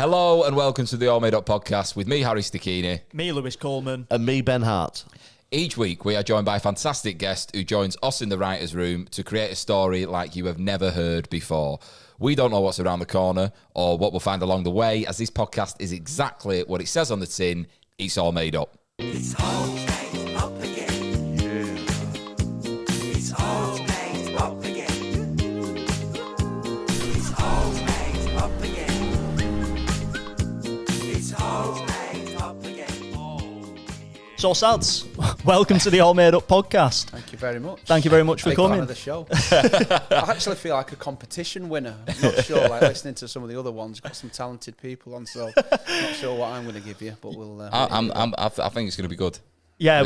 Hello and welcome to the AllMadeUp podcast with me, Harry Stacchini. Me, Lewis Coleman. And me, Ben Hart. Each week we are joined by a fantastic guest who joins us in the writer's room to create a story like you have never heard before. We don't know what's around the corner or what we'll find along the way, as this podcast is exactly what it says on the tin. It's all made up. It's all made up again. Yeah. It's all made up again. It's all made up again. It's all made up again. So, Sads, welcome to the AllMadeUp podcast. Thank you very much. Thank you very much for Big coming. fan of the show. I actually feel like a competition winner. I'm not sure, like listening to some of the other ones, got some talented people on, so not sure what I'm going to give you, but we'll... I think it's going to be good. Yeah,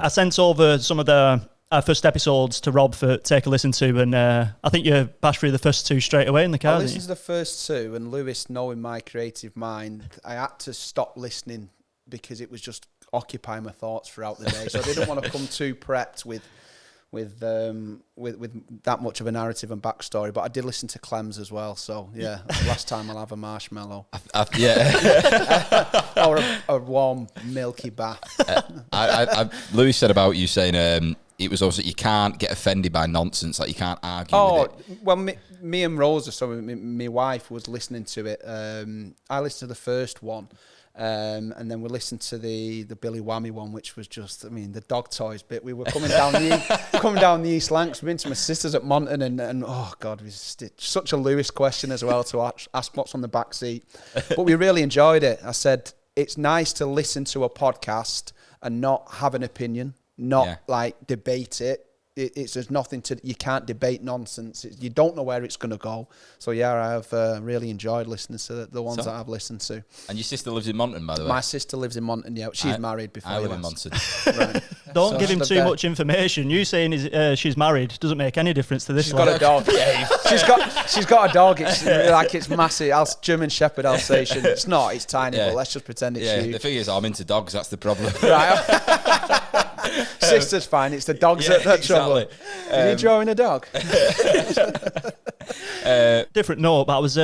I sent over some of the first episodes to Rob for take a listen to, and I think you bashed through the first two straight away in the car. I listened to the first two, and Lewis, knowing my creative mind, I had to stop listening because it was just occupying my thoughts throughout the day. So I didn't want to come too prepped with that much of a narrative and backstory. But I did listen to Clem's as well. So yeah, last time I'll have a marshmallow. Yeah. Or a warm milky bath. Lewis said about you saying it was also you can't get offended by nonsense, like you can't argue with it. Well, me and Rosa, so my wife was listening to it. I listened to the first one. And then we listened to the Billy Whammy one, which was just, the dog toys bit. We were coming down the East Lancs. We've been to my sister's at Monton, and oh God, it was such a Lewis question as well to ask what's on the back seat. But we really enjoyed it. I said, it's nice to listen to a podcast and not have an opinion, not like debate it. There's nothing to, you can't debate nonsense. You don't know where it's going to go. So yeah, I have really enjoyed listening to the ones that I've listened to. And your sister lives in Monton, by the way? My sister lives in Monton, yeah. She's married before. I live in Monton. Right. Don't give him too much information. You saying she's married doesn't make any difference to this one. She's got a dog. she's got a dog. It's massive. German Shepherd Alsatian. It's not. It's tiny. But let's just pretend it's you. The thing is, I'm into dogs. That's the problem. Right. Sister's fine. It's the dogs that trouble. Are you drawing a dog? Different note, but I was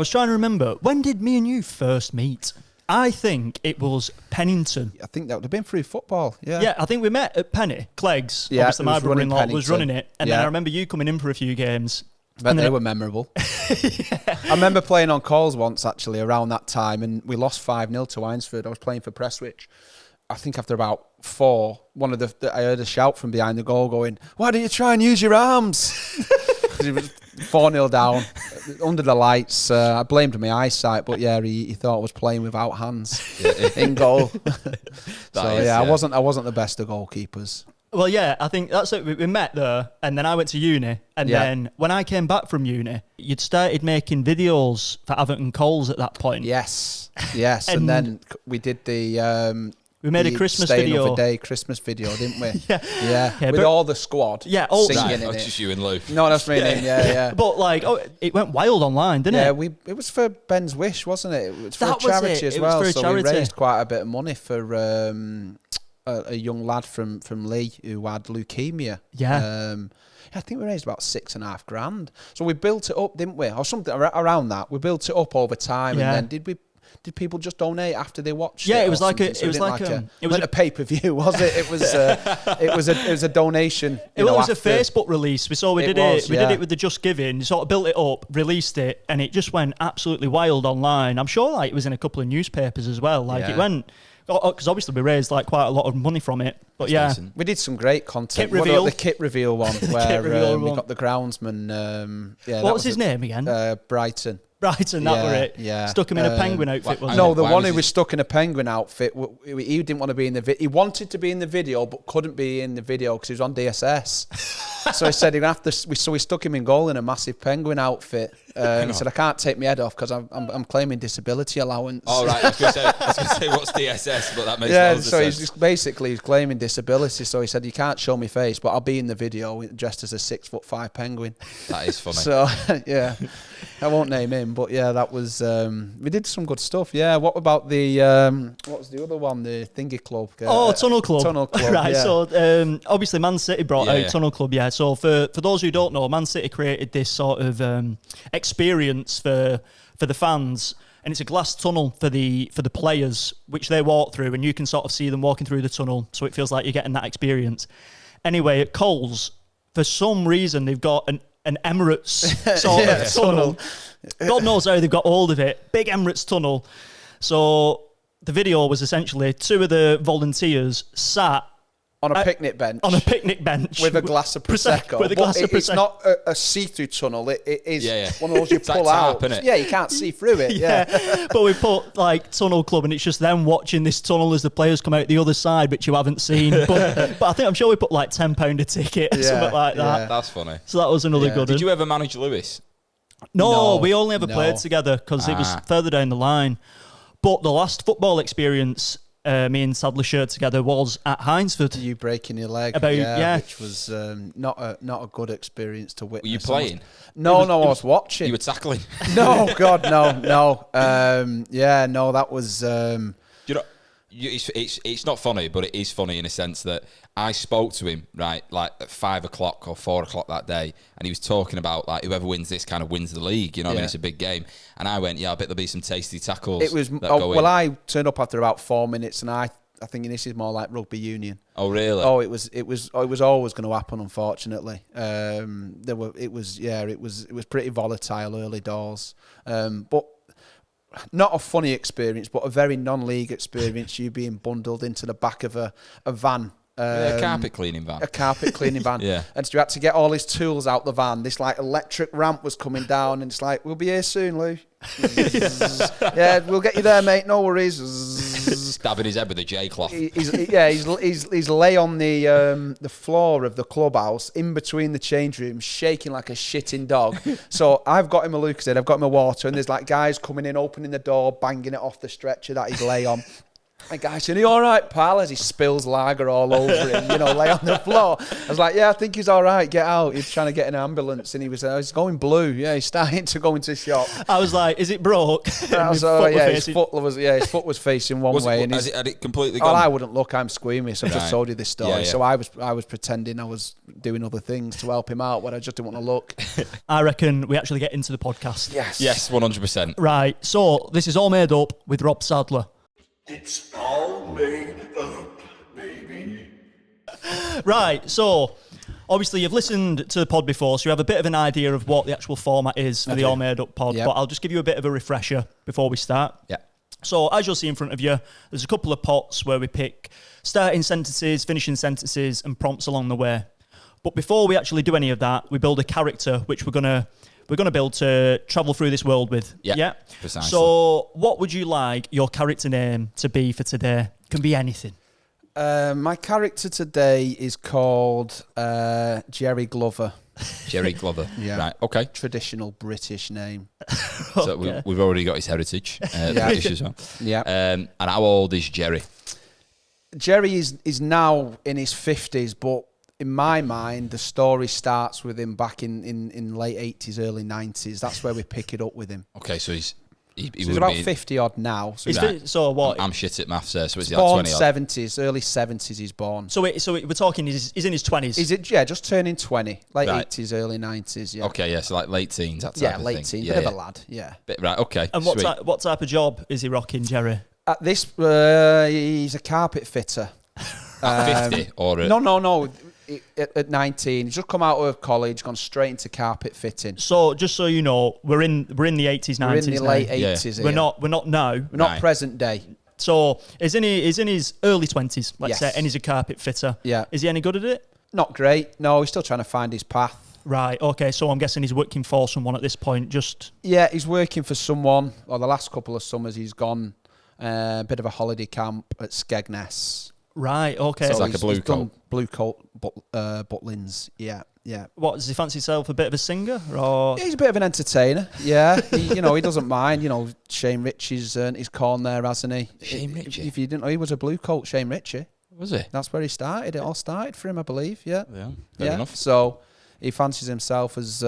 trying to remember, when did me and you first meet? I think it was Pennington. I think that would have been through football. Yeah. Yeah, I think we met at Penny Clegg's. Yeah, obviously my brother-in-law was running it, and then I remember you coming in for a few games. But they were memorable. I remember playing on calls once, actually, around that time, and we lost 5-0 to Eynsford. I was playing for Prestwich. I think after about 4, I heard a shout from behind the goal going, "Why don't you try and use your arms?" It was 4-0 down, under the lights. I blamed my eyesight, but yeah, he thought I was playing without hands in goal. I wasn't the best of goalkeepers. Well, yeah, I think that's it. We met there, and then I went to uni, and then when I came back from uni, you'd started making videos for Atherton Coles at that point. Yes, and then we did we made a Christmas Stay video. Another Day Christmas video, didn't we? Yeah. Okay, with all the squad singing in it. That's just you and Lou. No, that's me and him, yeah. But it went wild online, didn't it? Yeah, it was for Ben's Wish, wasn't it? It was for that a charity was as well. So we raised quite a bit of money for a young lad from Lee who had leukemia. Yeah. I think we raised about $6,500. So we built it up, didn't we? Or something around that. We built it up over time, and then did people just donate after they watched it? Yeah, it was like it was a pay-per-view, was it? It was a donation. It was a Facebook release. We did it with the Just Giving. Sort of built it up, released it, and it just went absolutely wild online. I'm sure it was in a couple of newspapers as well. It went, because obviously we raised quite a lot of money from it. But That's decent. We did some great content. Kit reveal. The kit reveal one where we got the groundsman. What was his name again? Brighton. Brighton, that were it. Yeah. Stuck him in a penguin outfit, wasn't No, it? the one who was stuck in a penguin outfit, he didn't want to be in the video. He wanted to be in the video, but couldn't be in the video because he was on DSS. So he said he'd have to. So we stuck him in goal in a massive penguin outfit. He said, "I can't take my head off because I'm claiming disability allowance." Oh, right. I was going to say, what's DSS? But that makes so sense. he's claiming disability. So he said, "You can't show me face, but I'll be in the video dressed as a 6'5" penguin." That is funny. So yeah, I won't name him, but yeah, that was we did some good stuff. Yeah, what about the what was the other one? The Thingy Club. Tunnel Club. Tunnel Club. Right. Yeah. So obviously Man City brought out Tunnel Club. Yeah. So for those who don't know, Man City created this sort of experience for the fans and it's a glass tunnel for the players, which they walk through, and you can sort of see them walking through the tunnel, so it feels like you're getting that experience. Anyway, at Coles, for some reason, they've got an Emirates sort of tunnel. God knows how they've got hold of it. Big Emirates tunnel. So the video was essentially 2 of the volunteers sat on a picnic bench. On a picnic bench. With a glass of Prosecco. With a glass of Prosecco. It's not a see-through tunnel. It is one of those you pull like out. Tarp, yeah, you can't see through it. Yeah. But we put like Tunnel Club, and it's just them watching this tunnel as the players come out the other side, which you haven't seen. But I'm sure we put like £10 a ticket or something like that. Yeah. That's funny. So that was another good one. Did you ever manage Lewis? No, we only ever played together because it was further down the line. But the last football experience me and Sadler shared together was at Hinesford. You breaking your leg, which was not a good experience to witness. Were you playing? No, I was watching. You were tackling? No, God, no. That was. You know, it's not funny, but it is funny in a sense that I spoke to him like at 5 o'clock or 4 o'clock that day, and he was talking about like whoever wins this kind of wins the league. You know, what I mean, it's a big game, and I went, I bet there's be some tasty tackles. It was I turned up after about 4 minutes, and I think this is more like rugby union. Oh really? Oh, it was always going to happen. Unfortunately, it was pretty volatile early doors, but. Not a funny experience, but a very non-league experience. You being bundled into the back of a van. A carpet cleaning van. A carpet cleaning van. Yeah. And so you had to get all his tools out the van. This like electric ramp was coming down, and it's like, we'll be here soon, Lou. Yeah, we'll get you there, mate. No worries. Stabbing his head with a J cloth. He's lay on the floor of the clubhouse in between the change rooms, shaking like a shitting dog. So I've got him a Lucasade, I've got him a water, and there's like guys coming in, opening the door, banging it off the stretcher that he's lay on. A guy said, "Are you all right, pal?" As he spills lager all over him, lay on the floor. I was like, "Yeah, I think he's all right. Get out." He's trying to get an ambulance, and he's going blue. Yeah, he's starting to go into shock. I was like, "Is it broke?" His foot was facing one way, and had it completely gone? I wouldn't look. I'm squeamish. I've just told you this story, so I was pretending I was doing other things to help him out, but I just didn't want to look. I reckon we actually get into the podcast. Yes, 100%. Right. So this is All Made Up with Rob Sadler. It's all made up, baby. Right, so obviously you've listened to the pod before, so you have a bit of an idea of what the actual format is for the All Made Up pod, but I'll just give you a bit of a refresher before we start. Yeah. So as you'll see in front of you, there's a couple of pots where we pick starting sentences, finishing sentences, and prompts along the way. But before we actually do any of that, we build a character which we're gonna build to travel through this world with. Yeah, precisely. So what would you like your character name to be for today? Can be anything. My character today is called Jerry Glover. Jerry Glover. Yeah. Right, okay. Traditional British name. So we've already got his heritage. British as well. Yeah. And how old is Jerry? Jerry is now in his 50s, but in my mind, the story starts with him back in late 80s, early 90s. That's where we pick it up with him. Okay, so he's about 50 odd now. So what? I'm shit at maths, so it's like born 20 odd. 70s, early 70s. He's born. So we're talking. He's in his 20s. Just turning 20, late 80s, early 90s. Yeah. Okay, yeah, so like late teens. That type of late thing. teens. Bit of a lad. Yeah. Right. Okay. And what type of job is he rocking, Jerry? At this, he's a carpet fitter. At 50 or no. At 19, he's just come out of college, gone straight into carpet fitting. So just so you know, we're in the 80s, 90s. We're in the late 80s. We're not now. We're not present day. So he's in his early 20s, let's say, and he's a carpet fitter. Yeah. Is he any good at it? Not great. No, he's still trying to find his path. Right. Okay. So I'm guessing he's working for someone at this point. He's working for someone. Well, the last couple of summers he's gone a bit of a holiday camp at Skegness. Right, okay. So it's like a blue coat. Blue coat, Butlins. Yeah. What, does he fancy himself a bit of a singer? Or? He's a bit of an entertainer, yeah. He doesn't mind. Shane Ritchie's earned his corn there, hasn't he? Shane Ritchie? If you didn't know, he was a blue coat, Shane Ritchie. Was he? That's where he started. It all started for him, I believe, yeah. Yeah, fair enough. So he fancies himself as...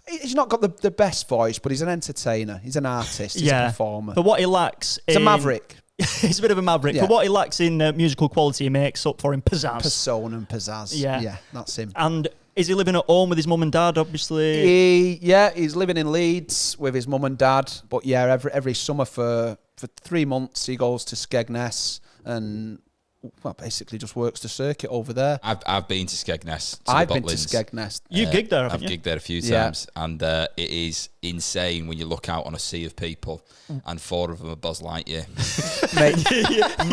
he's not got the best voice, but he's an entertainer. He's an artist. He's a performer. But what he lacks... He's a maverick. He's a bit of a maverick. For what he lacks in musical quality, he makes up for in pizzazz. Persona and pizzazz. Yeah, that's him. And Is he living at home with his mum and dad, obviously? He's living in Leeds with his mum and dad. But yeah, every summer for 3 months he goes to Skegness and basically just works the circuit over there. I've been to Skegness. I've been to Skegness. You gigged there, haven't you? I've gigged there a few times, and it is insane when you look out on a sea of people, and 4 of them are Buzz Lightyear. Mate,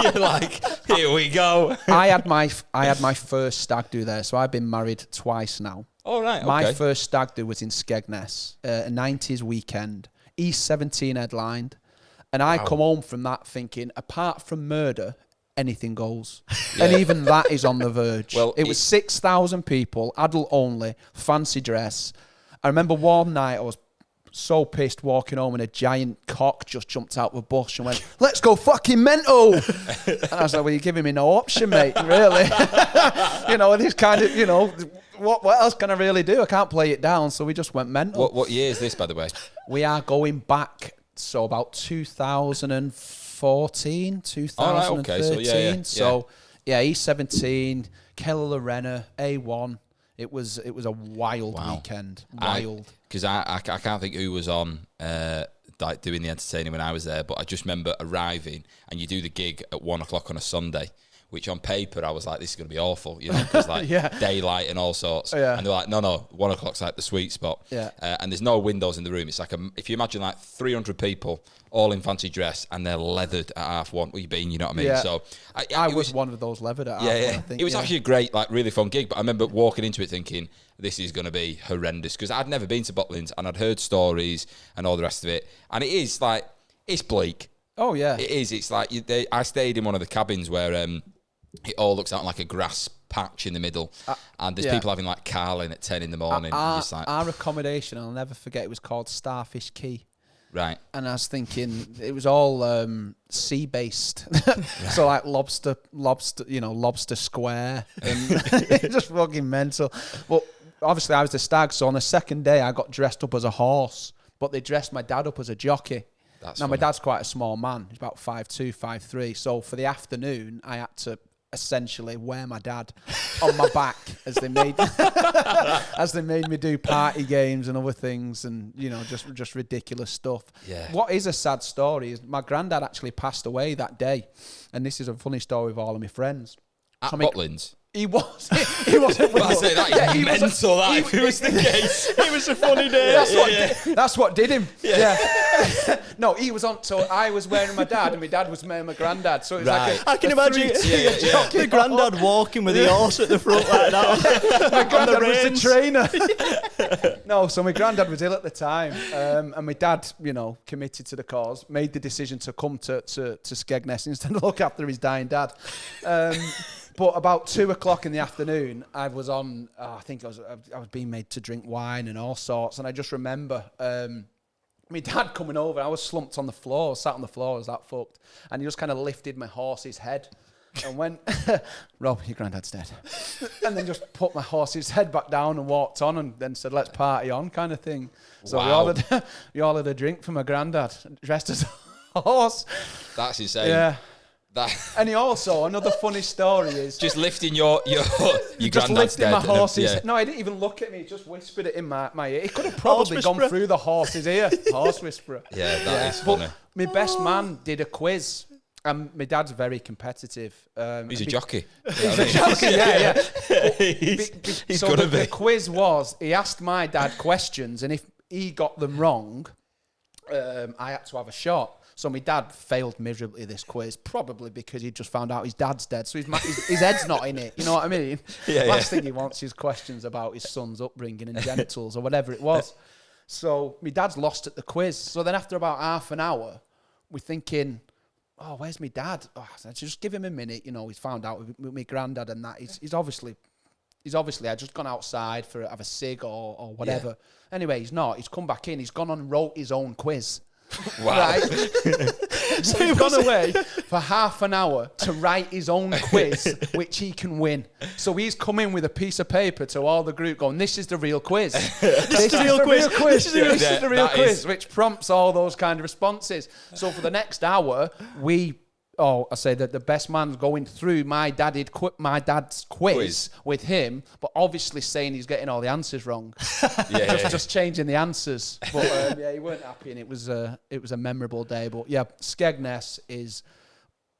you're like, here we go. I had my first stag do there, so I've been married twice now. All right, okay. My first stag do was in Skegness, a 90s weekend. E17 headlined, and I come home from that thinking, apart from murder, anything goes. And even that is on the verge. Well, it was 6,000 people, adult only, fancy dress. I remember one night I was so pissed walking home and a giant cock just jumped out of a bush and went, let's go fucking mental. And I was like, well, you're giving me no option, mate, really. This kind of, what else can I really do? I can't play it down. So we just went mental. What year is this, by the way? We are going back, so about 2014, 2013. So E17, Keller Lorena, A1. It was a wild weekend. Wild. Because I can't think who was on doing the entertaining when I was there, but I just remember arriving and you do the gig at 1 o'clock on a Sunday, which on paper I was like, this is going to be awful, because daylight and all sorts. Yeah. And they're like, no, 1 o'clock's like the sweet spot. Yeah. And there's no windows in the room. It's like, if you imagine like 300 people all in fancy dress and they're leathered at half one. What you been, you know what I mean? Yeah. So I was one of those leathered at half one, I think. It was actually a great, like really fun gig, but I remember walking into it thinking, this is going to be horrendous, because I'd never been to Butlins and I'd heard stories and all the rest of it. And it is like, it's bleak. Oh, yeah. It is. It's like, I stayed in one of the cabins where it all looks out like a grass patch in the middle, and there's people having like carling at 10 in the morning. Our accommodation, I'll never forget, it was called Starfish Quay. Right. And I was thinking it was all sea-based. So like lobster, lobster square, and just fucking mental. But obviously I was the stag, so on the second day I got dressed up as a horse, but they dressed my dad up as a jockey. My dad's quite a small man. He's about 5'2", 5'3". So for the afternoon, I had to essentially wear my dad on my back as they made me do party games and other things, and just ridiculous stuff. Yeah. What is a sad story is my granddad actually passed away that day, and this is a funny story with all of my friends. At Butlins? He wasn't. He wasn't. I say that is mental. If it was the case, it was a funny day. That's what did him. Yeah. No, he was on. So I was wearing my dad, and my dad was wearing my granddad. So it was like I can imagine the granddad walking with the horse at the front like that. My granddad was the trainer. No, so my granddad was ill at the time, and my dad, committed to the cause, made the decision to come to Skegness instead of look after his dying dad. But about 2 o'clock in the afternoon, I was on. I think I was being made to drink wine and all sorts. And I just remember my dad coming over. I was slumped on the floor, sat on the floor. I was that fucked, and he just kind of lifted my horse's head and went, "Rob, your granddad's dead," and then just put my horse's head back down and walked on, and then said, "Let's party on," kind of thing. So we all had a drink for my granddad, dressed as a horse. That's insane. Yeah. And he also, another funny story is just lifting your just lifting my horse's head. No, I didn't even look at me, he just whispered it in my ear. It could have probably gone through the horse's ear. Horse whisperer. Yeah, that is funny. But my best man did a quiz, and my dad's very competitive. He's a jockey. He's a jockey, yeah. He's so gonna be. The quiz was, he asked my dad questions, and if he got them wrong, I had to have a shot. So my dad failed miserably this quiz, probably because he just found out his dad's dead. So his head's not in it. You know what I mean? Last thing he wants is questions about his son's upbringing and genitals or whatever it was. So my dad's lost at the quiz. So then after about half an hour, we're thinking, oh, where's my dad? Oh, just give him a minute. He's found out with my granddad and that. He's obviously had just gone outside for have a cig or whatever. Yeah. Anyway, he's not. He's come back in. He's gone on and wrote his own quiz. Wow. Right? So he's gone away for half an hour to write his own quiz, which he can win. So he's come in with a piece of paper to all the group going, this is the real quiz. This is the real quiz. This is the real quiz, which prompts all those kind of responses. So for the next hour, we Oh, I say that the best man's going through my dad's quiz with him, but obviously saying he's getting all the answers wrong. Just changing the answers. But he weren't happy, and it was a memorable day. But yeah, Skegness is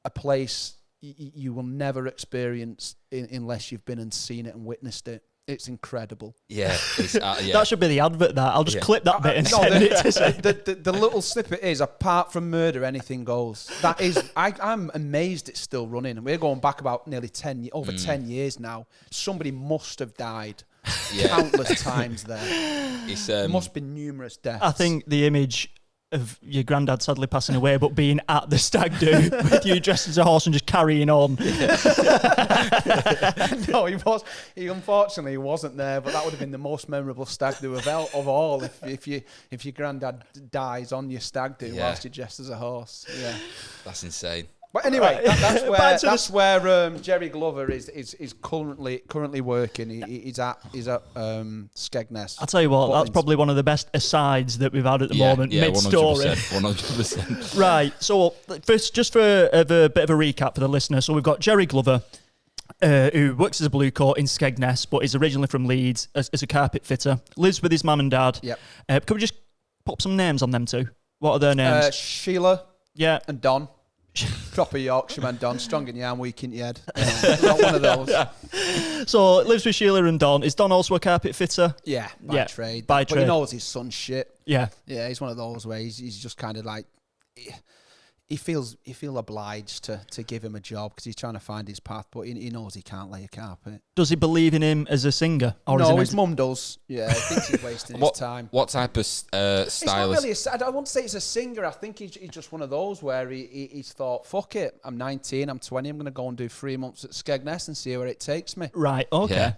a place you will never experience unless you've been and seen it and witnessed it. It's incredible. Yeah, That should be the advert. I'll just clip that bit and send it to say. The little snippet is, apart from murder, anything goes. That is, I'm amazed it's still running. We're going back about nearly 10 years now. Somebody must have died countless times there. There must be numerous deaths. I think the image of your granddad sadly passing away, but being at the stag do with you dressed as a horse and just carrying on. No, he unfortunately wasn't there, but that would have been the most memorable stag do of all. If your granddad dies on your stag do whilst you're dressed as a horse. Yeah, that's insane. But anyway, that's where Jerry Glover is currently working. He's at Skegness. I'll tell you what, that's probably one of the best asides that we've had at the moment. Mid-story, 100%. Right. So just for a bit of a recap for the listener. So we've got Jerry Glover, who works as a blue coat in Skegness, but is originally from Leeds as a carpet fitter. Lives with his mum and dad. Yep. Can we just pop some names on them two? What are their names? Sheila. Yeah. And Don. Proper Yorkshireman Don, strong in your arm, weak in your head. Not one of those. So lives with Sheila and Don. Is Don also a carpet fitter? Yeah, by trade. But he knows his son's shit. Yeah. Yeah, he's one of those where he's just kind of like, he feels obliged to give him a job because he's trying to find his path, but he knows he can't lay a carpet. Does he believe in him as a singer? Or no, his mum does. Yeah, he thinks he's wasting his time. What type of stylist? It's not really I won't say he's a singer. I think he's just one of those where he's thought, fuck it, I'm 19, I'm 20, I'm going to go and do 3 months at Skegness and see where it takes me. Right, okay. Yeah.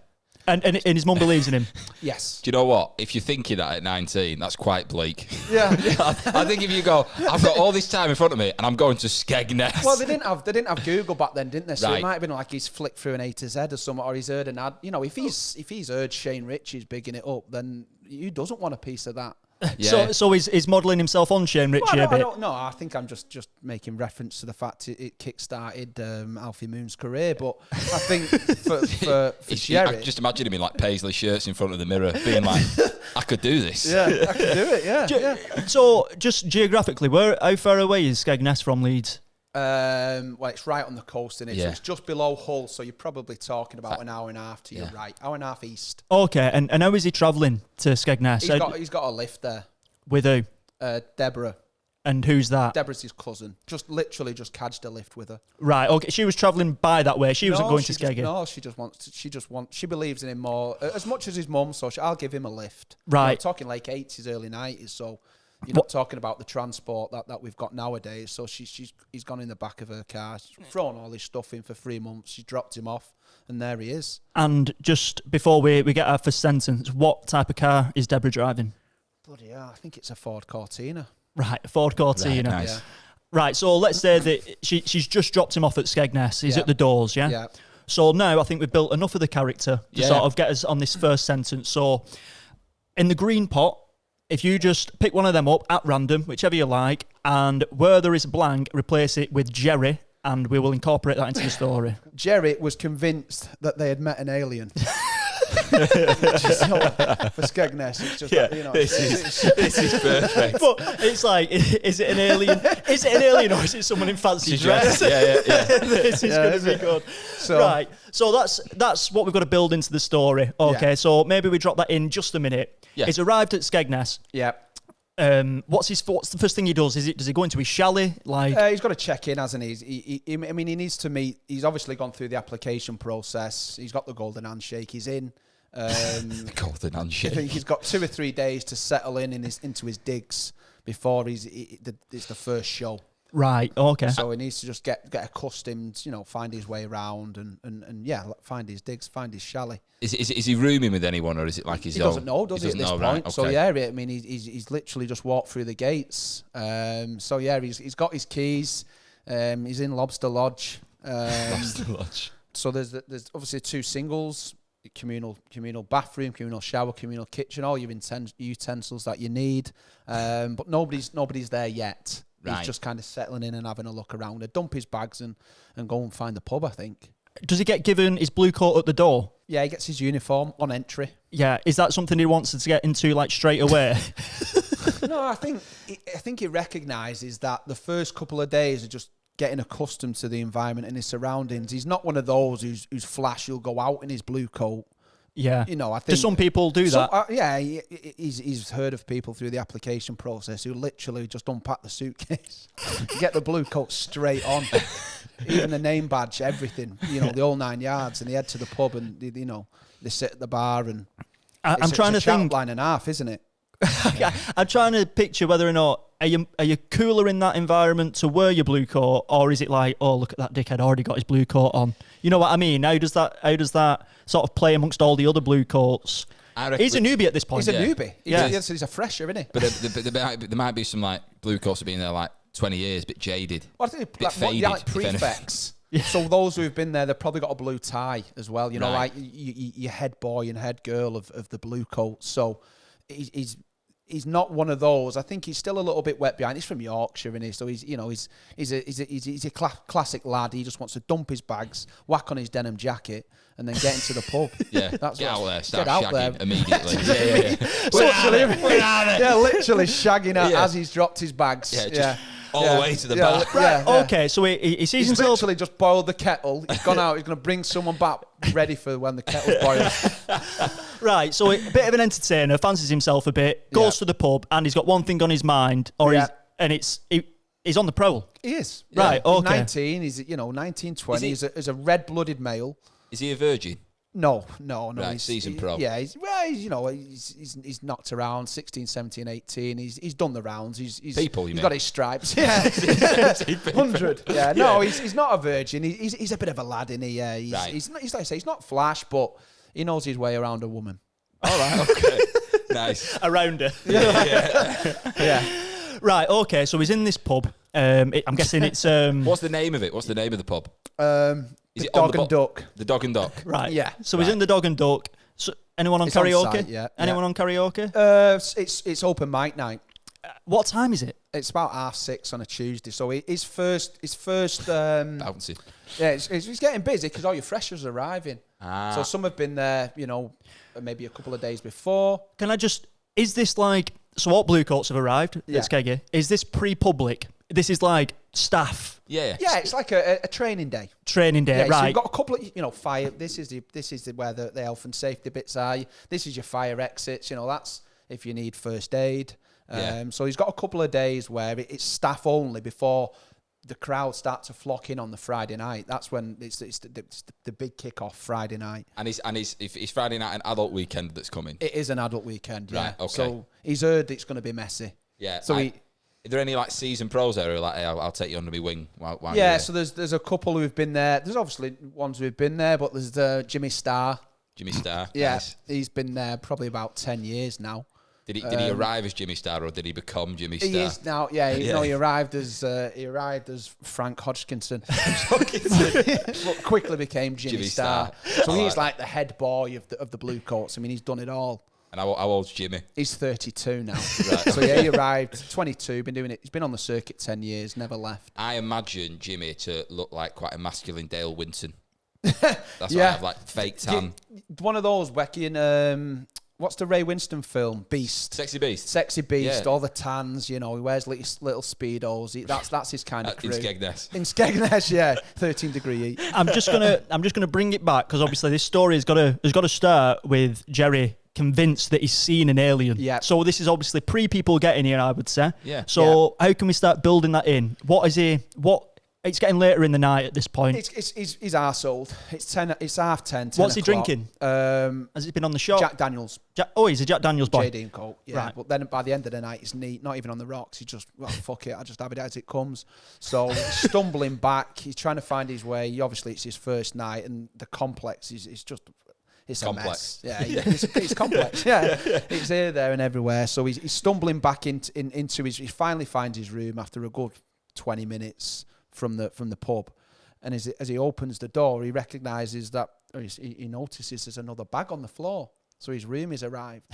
And his mum believes in him? Yes. Do you know what? If you're thinking that at 19, that's quite bleak. Yeah. I think if you go, I've got all this time in front of me and I'm going to Skegness. Well, they didn't have Google back then, didn't they? So it might have been like he's flicked through an A to Z or something, or he's heard an ad. You know, if he's heard Shane Ritchie's bigging it up, then who doesn't want a piece of that? Yeah. So he's modelling himself on Shane Ritchie a bit? I think I'm just making reference to the fact it kick-started Alfie Moon's career, but I think for Jerry... I just imagine him in like paisley shirts in front of the mirror being like, I could do this. Yeah, I could do it, yeah. So just geographically, how far away is Skegness from Leeds? Well, it's right on the coast, isn't it? So it's just below Hull, so you're probably talking about an hour and a half to your right. Hour and a half east. Okay, and how is he travelling to Skegness? He's got a lift there. With who? Deborah. And who's that? Deborah's his cousin. Just cadged a lift with her. Right, okay. She was travelling by that way. She wasn't going to Skeggy. She believes in him more, as much as his mum, so I'll give him a lift. Right. I'm talking late 80s, early 90s, so... You're not talking about the transport that we've got nowadays. So he's gone in the back of her car, she's thrown all his stuff in for 3 months. She dropped him off, and there he is. And just before we get our first sentence, what type of car is Deborah driving? Bloody hell, I think it's a Ford Cortina. Right, a Ford Cortina. Right, nice. Yeah. Right, so let's say that she's just dropped him off at Skegness. He's at the doors, yeah? Yeah. So now I think we've built enough of the character to sort of get us on this first sentence. So in the green pot, if you just pick one of them up at random, whichever you like, and where there is a blank, replace it with Jerry, and we will incorporate that into the story. Jerry was convinced that they had met an alien. For Skegness, it's just this is perfect. But it's like, is it an alien? Is it an alien or is it someone in fancy dress? Yeah. This is going to be good. Right, so that's what we've got to build into the story. Okay, so maybe we drop that in just a minute. Yeah. He's arrived at Skegness. Yeah. What's the first thing he does? Does he go into his chalet? He's got to check in, hasn't he? He needs to meet. He's obviously gone through the application process. He's got the golden handshake. He's in. The golden handshake. I think he's got 2 or 3 days to settle into his digs before it's the first show. Right. Okay. So he needs to just get accustomed, find his way around and find his digs, find his chalet. Is he rooming with anyone, or is it like his own? He doesn't know, does he, at this point? Right, okay. So he's literally just walked through the gates. He's got his keys. He's in Lobster Lodge. Lobster Lodge. So there's obviously 2 singles. Communal bathroom, communal shower, communal kitchen, all your utensils that you need. But nobody's there yet. Right. He's just kind of settling in and having a look around. He'd dump his bags and go and find the pub, I think. Does he get given his blue coat at the door? Yeah, he gets his uniform on entry. Yeah, is that something he wants to get into like straight away? No, I think he recognises that the first couple of days are just getting accustomed to the environment and his surroundings. He's not one of those who's flash. He'll go out in his blue coat. Yeah, you know, I think do some people do that? Yeah, he's heard of people through the application process who literally just unpack the suitcase, get the blue coat straight on, even the name badge, everything. You know, the whole 9 yards, and they head to the pub and they sit at the bar and I'm trying to think. Line and a half, isn't it? I'm trying to picture whether or not are you cooler in that environment to wear your blue coat, or is it like, oh, look at that dickhead already got his blue coat on? You know what I mean? How does that sort of play amongst all the other blue coats? He's a newbie at this point. He's a newbie. He's a fresher, isn't he? But there might be some like blue coats have been there like 20 years, a bit jaded. Well, I think like prefects. Yeah. So those who have been there, they've probably got a blue tie as well. You know, like your head boy and head girl of the blue coat. So he's not one of those. I think he's still a little bit wet behind. He's from Yorkshire, isn't he? So he's a classic lad. He just wants to dump his bags, whack on his denim jacket, and then get into the pub. Yeah, that's get out there, start get shagging immediately. Literally shagging out as he's dropped his bags. All the way to the bar. Right, okay, so he sees himself... He's literally just boiled the kettle. He's gone out. He's going to bring someone back ready for when the kettle's boiled. Right, so a bit of an entertainer, fancies himself a bit, goes to the pub, and he's got one thing on his mind, he's on the prowl. He is. Right, okay. He's 19, he's 19, 20. He's a red-blooded male. Is he a virgin? No. Right, he's seasoned pro. Yeah, he's knocked around 16, 17, 18. He's done the rounds. He's got his stripes. Yeah, 100. Yeah, no, he's not a virgin. He's a bit of a lad, isn't he? Yeah, he's like I say, he's not flash, but he knows his way around a woman. All right, okay, nice. Around her. Yeah. Right, okay. So he's in this pub. I'm guessing it's. What's the name of it? What's the name of the pub? The Dog and Duck. The Dog and Duck. Right. Yeah. So he's in the Dog and Duck. So anyone on karaoke? On site, yeah. Anyone on karaoke? It's open mic night. What time is it? It's about 6:30 on a Tuesday. So his first. Bouncy. Yeah, it's getting busy because all your freshers are arriving. So some have been there, maybe a couple of days before. Is this like, so all blue coats have arrived at Skeggy. Is this pre-public? This is like staff. Yeah. Yeah, it's like a training day. Training day, yeah, right. So you've got a couple of, fire. This is where the health and safety bits are. This is your fire exits. That's if you need first aid. So he's got a couple of days where it's staff only before the crowd start to flock in on the Friday night. That's when it's the big kick-off Friday night. And it's Friday night an adult weekend that's coming? It is an adult weekend, yeah. Right, okay. So he's heard it's going to be messy. Yeah. So are there any like seasoned pros there who are like, hey, I'll take you under my wing while you're there? so there's a couple who've been there. There's obviously ones who've been there, but there's Jimmy Starr. Yeah, nice. He's been there probably about 10 years now. Did he arrive as Jimmy Starr or did he become Jimmy Starr? He is now, he arrived as Frank Hodgkinson. But quickly became Jimmy Starr. So he's like the head boy of the Blue Coats. I mean, he's done it all. And how old's Jimmy? He's 32 now. Right. So he arrived 22, been doing it. He's been on the circuit 10 years, never left. I imagine Jimmy to look like quite a masculine Dale Winton. That's why I have like fake tan. One of those in what's the Ray Winston film? Beast. Sexy Beast. Sexy Beast. Yeah. All the tans. He wears little speedos. That's his kind of crew. In Skegmess. In Skegmess, yeah. 13 degree heat. I'm just gonna bring it back because obviously this story has got to start with Jerry convinced that he's seen an alien. Yeah. So this is obviously pre-people getting here, I would say. Yeah. So how can we start building that in? What is he? It's getting later in the night at this point. He's arseholed. It's 10. 10 What's he o'clock. drinking? Has he been on the show? Jack Daniels. He's a Jack Daniels boy. JD and Coke. Yeah. Right. But then by the end of the night, he's neat. Not even on the rocks. He's just, fuck it. I just have it as it comes. So stumbling back, he's trying to find his way. Obviously, it's his first night, and the complex is just. It's complex. A mess. Yeah, it's complex. Yeah, it's here, there, and everywhere. So he's stumbling back into his. He finally finds his room after a good 20 minutes from the pub, and as he opens the door, he recognises that he notices there's another bag on the floor. So his room has arrived.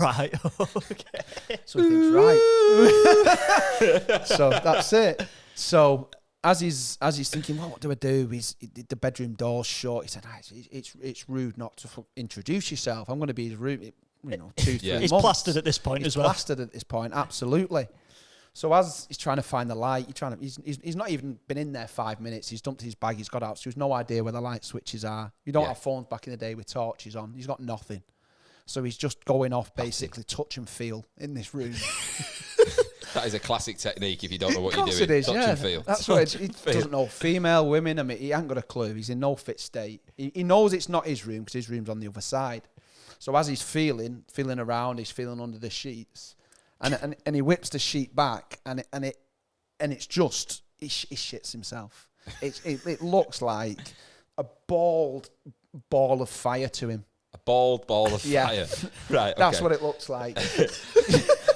Right. Okay. So he thinks, right. So that's it. So as he's thinking, well, what do I do? The bedroom door's shut. He said, it's rude not to introduce yourself. I'm going to be his room, 2-3 months. He's plastered at this point as well. He's plastered at this point, absolutely. So as he's trying to find the light, he's not even been in there 5 minutes. He's dumped his bag. He's got out. So he's no idea where the light switches are. You don't have phones back in the day with torches on. He's got nothing. So he's just going off, basically touch and feel in this room. That is a classic technique if you don't know what Of you're course doing. it is, Touch and feel. That's what he doesn't know female, women. I mean, he ain't got a clue. He's in no fit state. He knows it's not his room because his room's on the other side. So as he's feeling around, he's feeling under the sheets, and he whips the sheet back, and it's just he shits himself. It looks like a bald ball of fire to him. A bald ball of fire. Right, okay. That's what it looks like.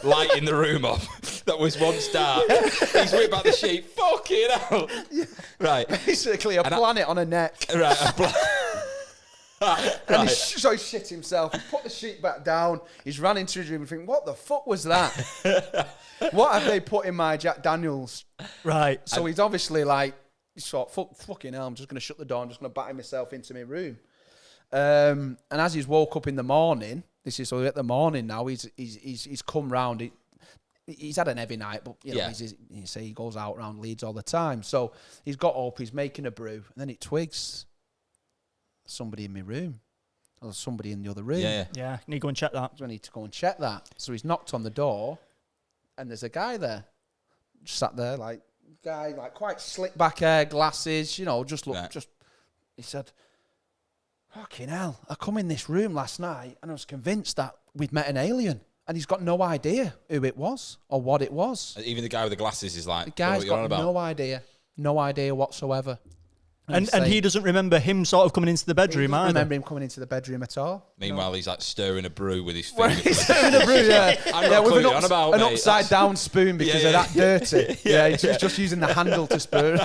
Lighting the room up. That was once dark. He's whipped back the sheet. Fucking hell. Yeah. Right. Basically, a planet on a neck. Right. And so he shit himself. He put the sheet back down. He's ran into his room and thinking, what the fuck was that? What have they put in my Jack Daniels? Right. So he's obviously like, fucking hell, I'm just going to shut the door. I'm just going to batter myself into my room. And as he's woke up in the morning, this is at the morning now, he's come round. He's had an heavy night, but you say he goes out around Leeds all the time. So he's got up, he's making a brew, and then he twigs somebody in my room, or somebody in the other room. Yeah. Need to go and check that. So I need to go and check that. So he's knocked on the door, and there's a guy there, just sat there, like quite slick back hair, glasses, just look, he said, fucking hell, I come in this room last night and I was convinced that we'd met an alien, and he's got no idea who it was or what it was. Even the guy with the glasses is like, the guy's got no idea whatsoever. And he doesn't remember him sort of coming into the bedroom either. I don't remember him coming into the bedroom at all. Meanwhile, he's like stirring a brew with his finger. He's stirring a brew, with an upside down spoon because they're that dirty. He's just using the handle to spoon.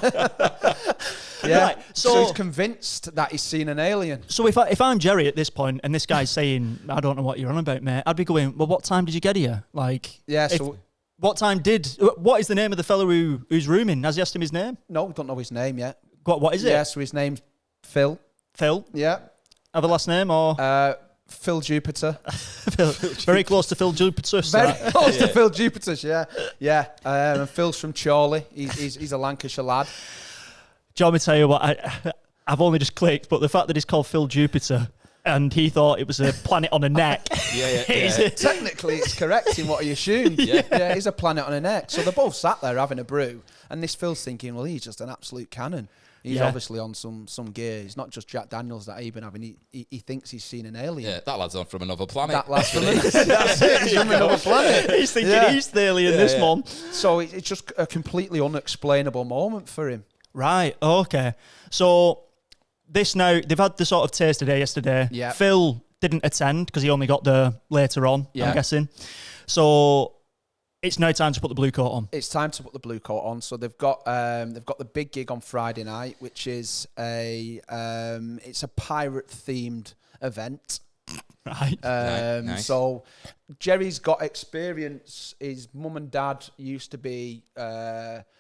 Right, so he's convinced that he's seen an alien. So if I'm Jerry at this point and this guy's saying, I don't know what you're on about, mate, I'd be going, well, what time did you get here? What is the name of the fellow who's rooming? Has he asked him his name? No, we don't know his name yet. What is it? Yeah, so his name's Phil. Phil? Yeah. Have a last name or? Phil Jupiter. Very close to Phil Jupiter. Very close to Phil Jupiter, yeah. And Phil's from Chorley. He's a Lancashire lad. Do you want me to tell you what? I've only just clicked, but the fact that he's called Phil Jupiter and he thought it was a planet on a neck. Technically, it's correct in what he assumed. Yeah, he's a planet on a neck. So they're both sat there having a brew, and this Phil's thinking, well, he's just an absolute cannon. He's obviously on some gear. He's not just Jack Daniels that he's been having. He thinks he's seen an alien. Yeah, that lad's on from another planet. That lad's from another planet. He's thinking he's the alien, this one. So it's just a completely unexplainable moment for him. Right, okay. So this now, they've had the sort of taste today yesterday. Yeah. Phil didn't attend because he only got there later on, I'm guessing. So it's now time to put the blue coat on. It's time to put the blue coat on. So they've got the big gig on Friday night, which is it's a pirate themed event. Right. Nice. So Jerry's got experience. His mum and dad used to be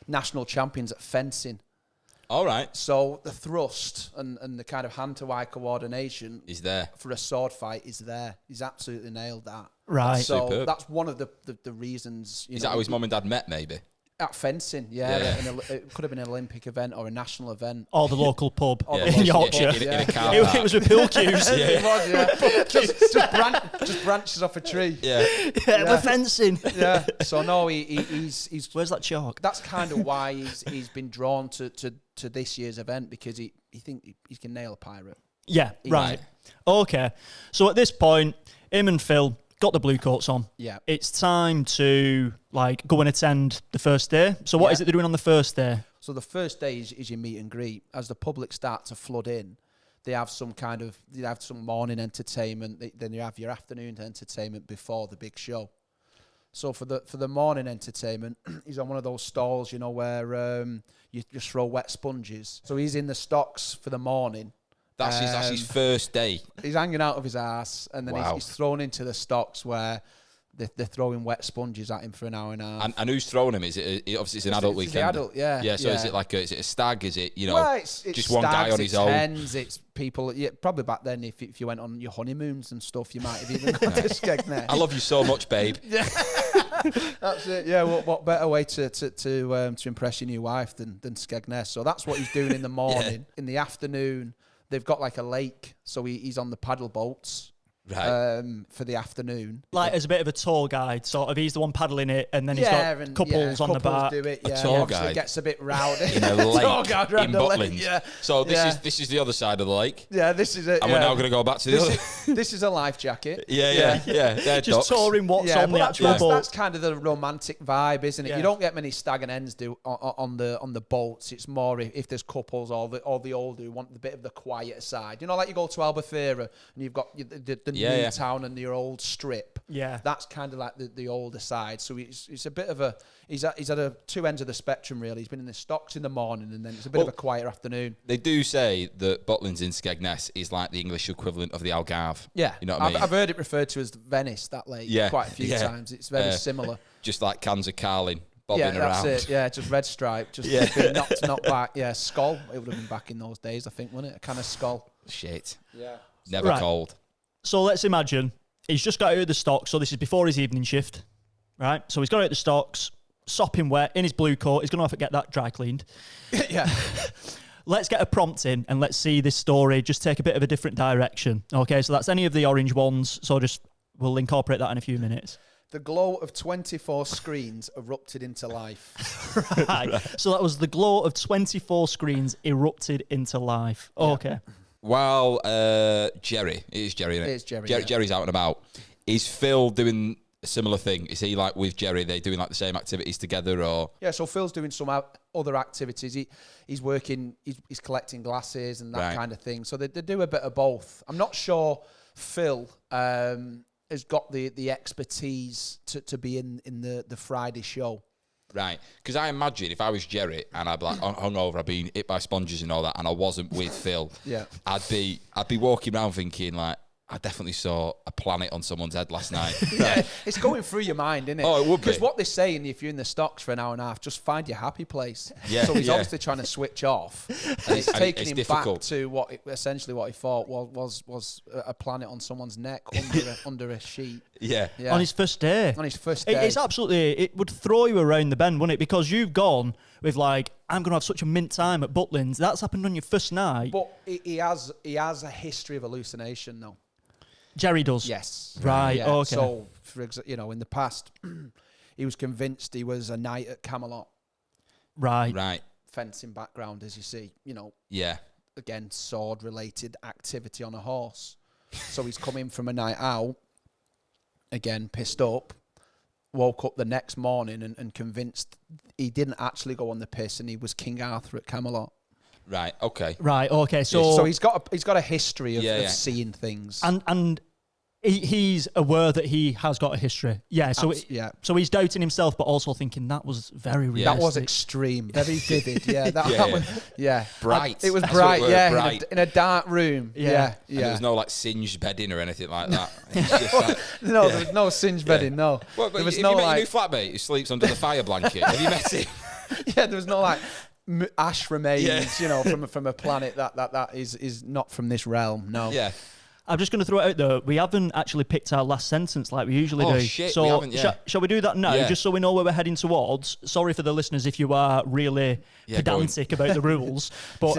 national champions at fencing. All right. So the thrust and the kind of hand-to-eye coordination is there for a sword fight is there. He's absolutely nailed that. Right. So Superb. that's one of the reasons. Is that how his mum and dad met, maybe? At fencing, it could have been an Olympic event or a national event. Or the local pub Or the in local Yorkshire. pub, In a car It park. was with pool cues. It was, yeah. just branches off a tree. Yeah. We're fencing. Yeah. So no, he's Where's that chalk? that's kind of why he's been drawn to this year's event, because he thinks he can nail a pirate. Yeah, right. Okay. So at this point, him and Phil got the blue coats on. Yeah. It's time to go and attend the first day. So what is it they're doing on the first day? So the first day is your meet and greet. As the public start to flood in, they have some morning entertainment. Then you have your afternoon entertainment before the big show. So for the morning entertainment, he's on one of those stalls, where you just throw wet sponges. So he's in the stocks for the morning. That's his first day. He's hanging out of his ass, and then Wow. he's thrown into the stocks where they're throwing wet sponges at him for an hour and a half. And who's throwing him? Is it obviously it's an adult weekend? It's the adult, yeah. Yeah. So yeah. is it like is it a stag? Is it it's just one guy stags, on his it's own? Hens, it's people. Yeah, probably back then, if you went on your honeymoons and stuff, you might have even gone to Skegness. I love you so much, babe. That's it. Yeah. What better way to impress your new wife than Skegmess? So that's what he's doing in the morning. In the afternoon, they've got like a lake, so he's on the paddle boats. Right. For the afternoon, like as a bit of a tour guide, sort of. He's the one paddling it, and then he's got couples on the back. Do it, yeah. A tour Obviously guide it gets a bit rowdy. In a lake in the Butlins. lake, yeah. So this is the other side of the lake. Yeah, this is it. And we're now going to go back to the other. This is a life jacket. Yeah. They're Just ducks. touring what's on the actual boat. That's kind of the romantic vibe, isn't it? Yeah. You don't get many stag and hens do on the boats. It's more if there's couples or the older who want a bit of the quieter side. You know, like you go to Albufeira and you've got the new town and your old strip. Yeah, that's kind of like the older side. So it's a bit of a he's at a two ends of the spectrum really. He's been in the stocks in the morning and then it's a bit of a quieter afternoon. They do say that Butlins in Skegness is like the English equivalent of the Algarve. Yeah, you know what I mean. I've heard it referred to as Venice, that lake. Quite a few times. It's very similar. Just like cans of Carling bobbing around. That's it. Yeah, just red stripe, just being knocked back. Yeah, Skull. It would have been back in those days, I think, wouldn't it? A kind of Skull. Shit. Yeah. Never cold. So let's imagine he's just got out of the stocks. So this is before his evening shift, right? So he's got out of the stocks, sopping wet in his blue coat. He's going to have to get that dry cleaned. Yeah. Let's get a prompt in and let's see this story just take a bit of a different direction. Okay, so that's any of the orange ones. So we'll incorporate that in a few minutes. The glow of 24 screens erupted into life. Right. So that was the glow of 24 screens erupted into life. Okay. While Jerry, it is Jerry, isn't it? It is Jerry. Jerry's out and about. Is Phil doing a similar thing? Is he like with Jerry? They doing like the same activities together, or? Yeah, so Phil's doing some other activities. He's working. He's collecting glasses and that kind of thing. So they do a bit of both. I'm not sure Phil has got the expertise to be in the Friday show. Right, because I imagine if I was Jerry and I'd be like hungover, I'd been hit by sponges and all that, and I wasn't with Phil, I'd be walking around thinking like, I definitely saw a planet on someone's head last night. Yeah, it's going through your mind, isn't it? Oh, it would be. Because what they're saying, if you're in the stocks for an hour and a half, just find your happy place. Yeah, so he's obviously trying to switch off. And it's taking him difficult. back to essentially what he thought was a planet on someone's neck under a sheet. Yeah. On his first day. On his first day. It's absolutely, it would throw you around the bend, wouldn't it? Because you've gone with like, I'm going to have such a mint time at Butlins. That's happened on your first night. But he has a history of hallucination, though. Jerry does. Yes. Right. Yeah. Okay. So, in the past, he was convinced he was a knight at Camelot. Right. Fencing background, as you see. Yeah. Again, sword-related activity on a horse. So he's come in from a night out. Again, pissed up. Woke up the next morning and convinced he didn't actually go on the piss and he was King Arthur at Camelot. Right. Okay. Right. Okay. So he's got a history of seeing things. And he's aware that he has got a history. Yeah. So So he's doubting himself, but also thinking that was very realistic. That was extreme, very vivid. Yeah. Bright. It was That's bright. Yeah. Bright. In a dark room. Yeah. And there was no like singed bedding or anything like that. No, there was no singed bedding. No. Well, there was have no you met like your new flatmate who sleeps under the fire blanket? Have you met him? Yeah. There was no like ash remains. From a planet that is not from this realm. No. Yeah. I'm just going to throw it out there. We haven't actually picked our last sentence like we usually do. Shit, so we haven't, shall we do that now, just so we know where we're heading towards? Sorry for the listeners if you are really pedantic about the rules, but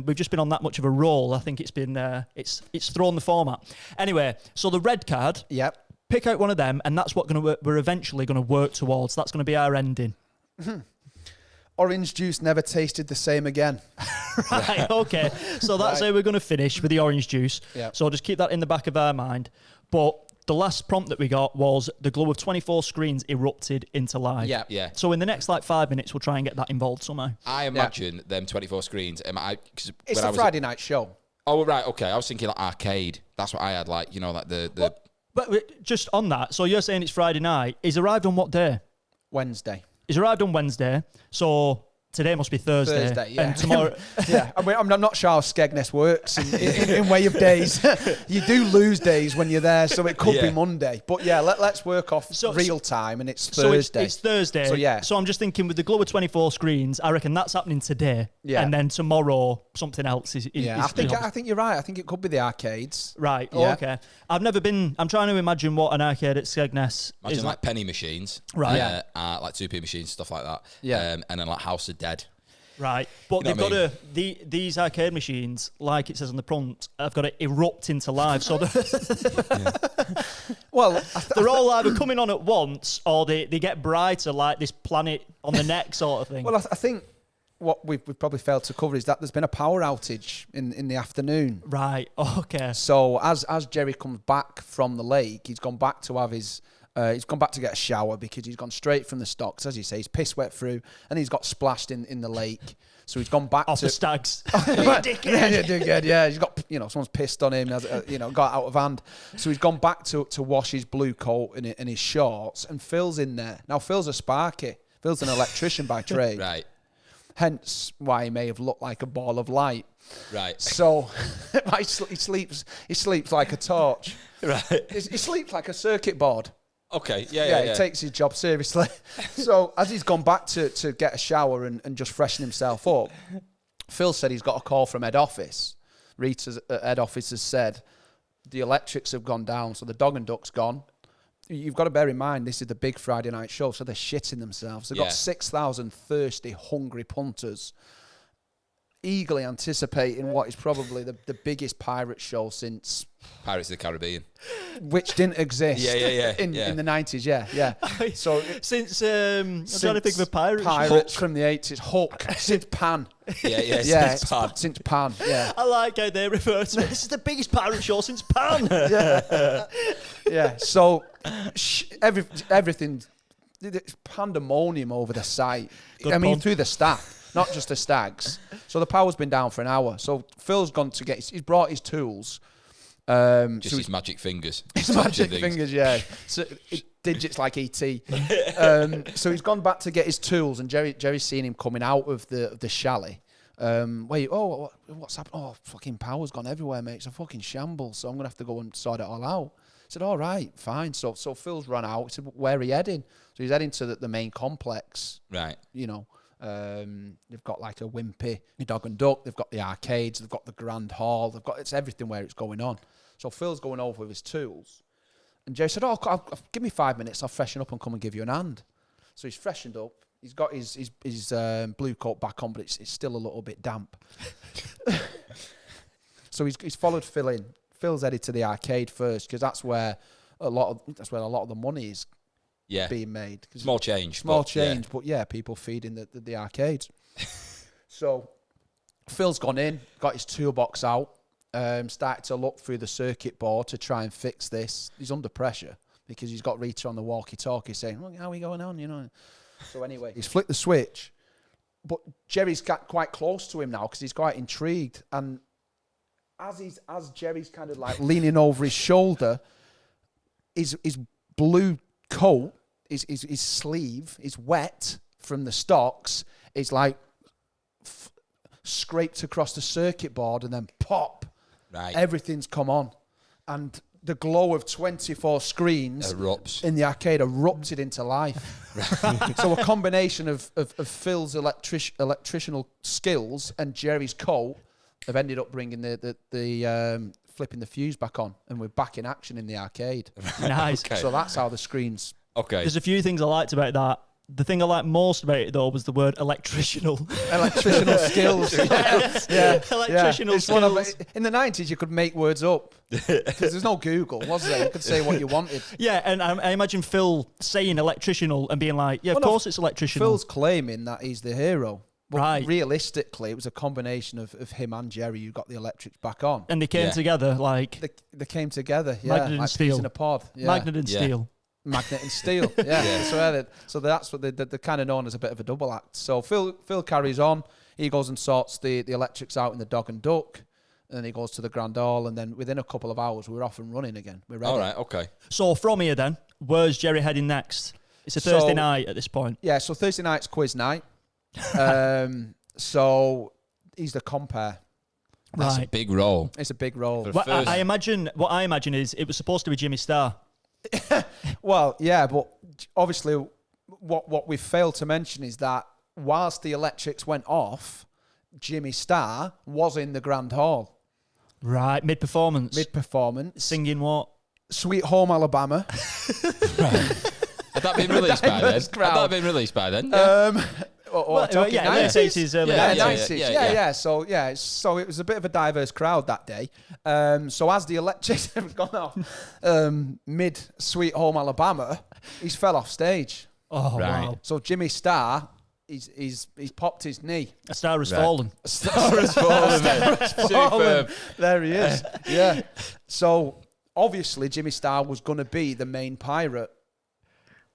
we've just been on that much of a roll. I think it's been it's thrown the format. Anyway, so the red card. Yep. Pick out one of them, and that's what we're eventually going to work towards. That's going to be our ending. Orange juice never tasted the same again. Right, okay. So that's how we're going to finish with the orange juice. Yep. So just keep that in the back of our mind. But the last prompt that we got was the glow of 24 screens erupted into life. Yeah. So in the next 5 minutes, we'll try and get that involved somehow. I imagine them 24 screens. It's a Friday night show. Oh, right. Okay. I was thinking like arcade. That's what I had. Like, like the. But just on that, so you're saying it's Friday night. He's arrived on what day? Wednesday. He's arrived on Wednesday. So today must be Thursday. Yeah. And tomorrow... yeah, I'm not sure how Skegness works in way of days. You do lose days when you're there, so it could be Monday. But yeah, let's work off real time, and it's Thursday. So it's Thursday. So yeah. So I'm just thinking with the glow of 24 screens, I reckon that's happening today. Yeah. And then tomorrow, something else is I think you're right. I think it could be the arcades. Right. Yeah. Okay. I've never been... I'm trying to imagine what an arcade at Skegness Imagine is like penny machines. Right. Like 2p machines, stuff like that. Yeah. And then like House of Dead. Right, but they've got to these arcade machines, like it says on the front, have got to erupt into life. So well, they're all either coming on at once or they get brighter, like this planet on the neck sort of thing. Well, I think what we've probably failed to cover is that there's been a power outage in the afternoon. Right. Okay. So as Jerry comes back from the lake, he's gone back to have his. He's gone back to get a shower because he's gone straight from the stocks. As you say, he's piss wet through and he's got splashed in the lake. So he's gone back off to... the stags. Yeah, he's got, someone's pissed on him, got out of hand. So he's gone back to wash his blue coat and his shorts, and Phil's in there. Now, Phil's a sparky. Phil's an electrician by trade. Right. Hence why he may have looked like a ball of light. Right. So he sleeps like a torch. Right. He sleeps like a circuit board. Okay, yeah. He takes his job seriously. So as he's gone back to get a shower and just freshen himself up, Phil said he's got a call from head office. Rita's head office has said the electrics have gone down, so the dog and duck's gone. You've got to bear in mind, this is the big Friday night show, so they're shitting themselves. They've got 6,000 thirsty, hungry punters eagerly anticipating what is probably the biggest pirate show since... Pirates of the Caribbean. Which didn't exist in the 90s, yeah. So since I'm trying to think of a pirate Pirates from the 80s, Hook, since Pan. Since Pan, yeah. I like how they refer to it. This is the biggest pirate show since Pan. Yeah, so everything, it's pandemonium over the site. Through the staff. Not just the stags. So the power's been down for an hour. So Phil's gone to he's brought his tools. Just his magic fingers. His magic fingers, yeah. So digits like ET. So he's gone back to get his tools, and Jerry's seen him coming out of the chalet. What's happened? Oh, fucking power's gone everywhere, mate. It's a fucking shambles. So I'm gonna have to go and sort it all out. I said, all right, fine. So Phil's run out. He said, where are you heading? So he's heading to the main complex. Right. They've got like a Wimpy, a Dog and Duck. They've got the arcades. They've got the Grand Hall. It's everything where it's going on. So Phil's going over with his tools, and Jerry said, give me 5 minutes. I'll freshen up and come and give you an hand. So he's freshened up. He's got his blue coat back on, but it's still a little bit damp. So he's followed Phil in. Phil's headed to the arcade first because that's where a lot of the money is. Yeah, being made. Small change, but people feeding the arcades. So Phil's gone in, got his toolbox out, started to look through the circuit board to try and fix this. He's under pressure because he's got Rita on the walkie-talkie saying, "Look, how are we going on?" So anyway, he's flicked the switch, but Jerry's got quite close to him now because he's quite intrigued. And as Jerry's kind of like leaning over his shoulder, his blue coat, his sleeve is wet from the stocks. It's like scraped across the circuit board, and then pop, everything's come on, and the glow of 24 screens in the arcade erupted into life. So a combination of Phil's electrical skills and Jerry's coat have ended up bringing the flipping the fuse back on, and we're back in action in the arcade. Nice. Okay. So that's how the screens... Okay. There's a few things I liked about that. The thing I liked most about it, though, was the word electrical. Electrical skills. Electrical skills. In the 90s, you could make words up. Because there's no Google, was there? You could say what you wanted. Yeah, and I imagine Phil saying electrical and being like, of course it's electrical. Phil's claiming that he's the hero. But realistically, it was a combination of him and Jerry who got the electrics back on. And they came together like... They came together, magnet and steel. Peas in a pod. Yeah. Magnet and steel. Magnet and steel, So that's what they're kind of known as a bit of a double act. So Phil carries on. He goes and sorts the electrics out in the Dog and Duck, and then he goes to the Grand Hall, and then within a couple of hours, we're off and running again. We're ready. All right, okay. So from here then, where's Jerry heading next? It's a Thursday night at this point. Yeah, so Thursday night's quiz night. So he's the compere. That's a big role. It's a big role. What I imagine is it was supposed to be Jimmy Starr. Well, yeah, but obviously what we've failed to mention is that whilst the electrics went off, Jimmy Starr was in the Grand Hall. Right, mid-performance. Singing what? Sweet Home Alabama. Right. Had that been released by then? Yeah. Late 80s, early 90s. Yeah. So it was a bit of a diverse crowd that day. So as the electrics have gone off mid Sweet Home Alabama, he's fell off stage. Oh, right. Wow. So Jimmy Starr, he's popped his knee. A star has fallen. A star has fallen. Superb. There he is. Yeah. So obviously Jimmy Starr was going to be the main pirate.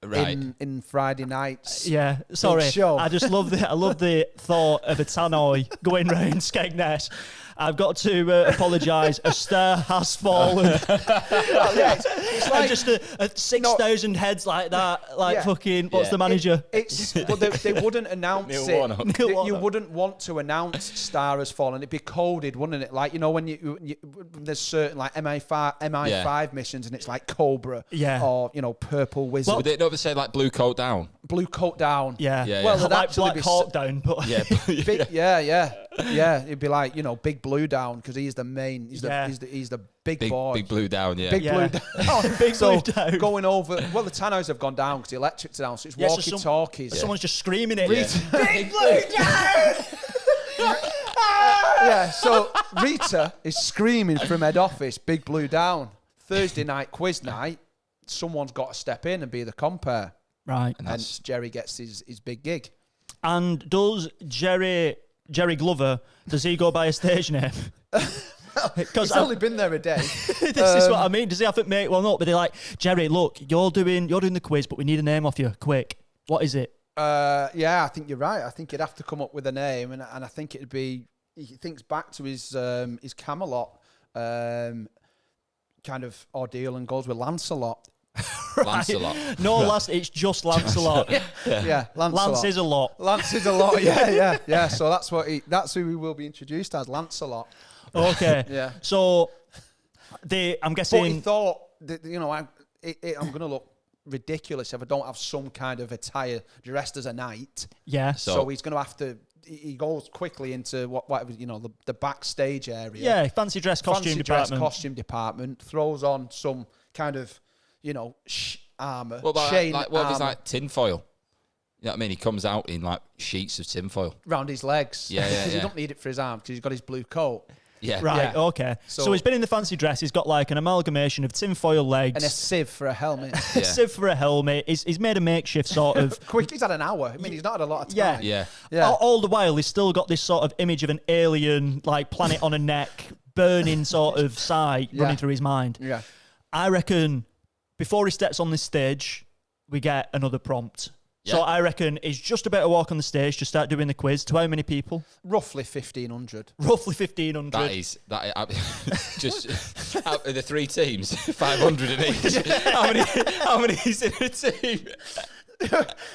Right. In Friday night's show. I just love the thought of a tannoy going round Skegness. I've got to apologise. A star has fallen. Well, yeah, it's like just a 6,000 heads like that. Fucking. What's the manager? They wouldn't announce Neil it. Warnock. You wouldn't want to announce Star has fallen. It'd be coded, wouldn't it? Like when you there's certain like MI5 missions and it's like Cobra. Yeah. Or Purple Wizard. Would they not say like Blue Coat Down? Blue Coat Down. Yeah. Well, like Black Hawk Down. But yeah. It'd be like Big Blue Down because he's the main. He's the big boy. Big Blue Down. Yeah. Big Blue Down. Big Blue Down. Going over. Well, the tannoys have gone down because the electrics are down, so it's walkie-talkies. Someone's just screaming it. Big Blue Down. Yeah. So Rita is screaming from head office. Big Blue Down. Thursday night quiz night. Someone's got to step in and be the compere. Right. And Jerry gets his big gig. And does Jerry Glover, does he go by a stage name? He's only been there a day. This is what I mean. Does he have to make one up? But they're like, Jerry, look, you're doing the quiz, but we need a name off you, quick. What is it? Yeah, I think you're right. I think he'd have to come up with a name, and I think it'd be. He thinks back to his Camelot kind of ordeal and goes with Lancelot. Lancelot. No, it's just Lancelot. Yeah, Lancelot. Lance is a lot. Lance is a lot. Yeah. So that's who he will be introduced as, Lancelot. Okay. Yeah. So I'm guessing. But he thought that, I'm going to look ridiculous if I don't have some kind of attire dressed as a knight. Yeah. So he's going to have to. He goes quickly into whatever the backstage area. Yeah, fancy dress costume department. Throws on some kind of armour. What about chain what if it's like tinfoil? You know what I mean? He comes out in like sheets of tinfoil round his legs. Yeah. He don't need it for his arms because he's got his blue coat. Yeah. Right. Yeah. Okay. So he's been in the fancy dress. He's got like an amalgamation of tinfoil legs and a sieve for a helmet. A sieve for a helmet. He's made a makeshift sort of. Quick. He's had an hour. I mean, he's not had a lot of time. Yeah. All the while, he's still got this sort of image of an alien, like planet on a neck, burning sort of sight running through his mind. Yeah. I reckon before he steps on this stage, we get another prompt. Yeah. So I reckon he's just about to walk on the stage to start doing the quiz. To how many people? Roughly 1,500. Roughly 1,500. That just out of the three teams, 500 in each. How many is in a team?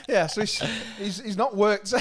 Yeah, so he's not worked.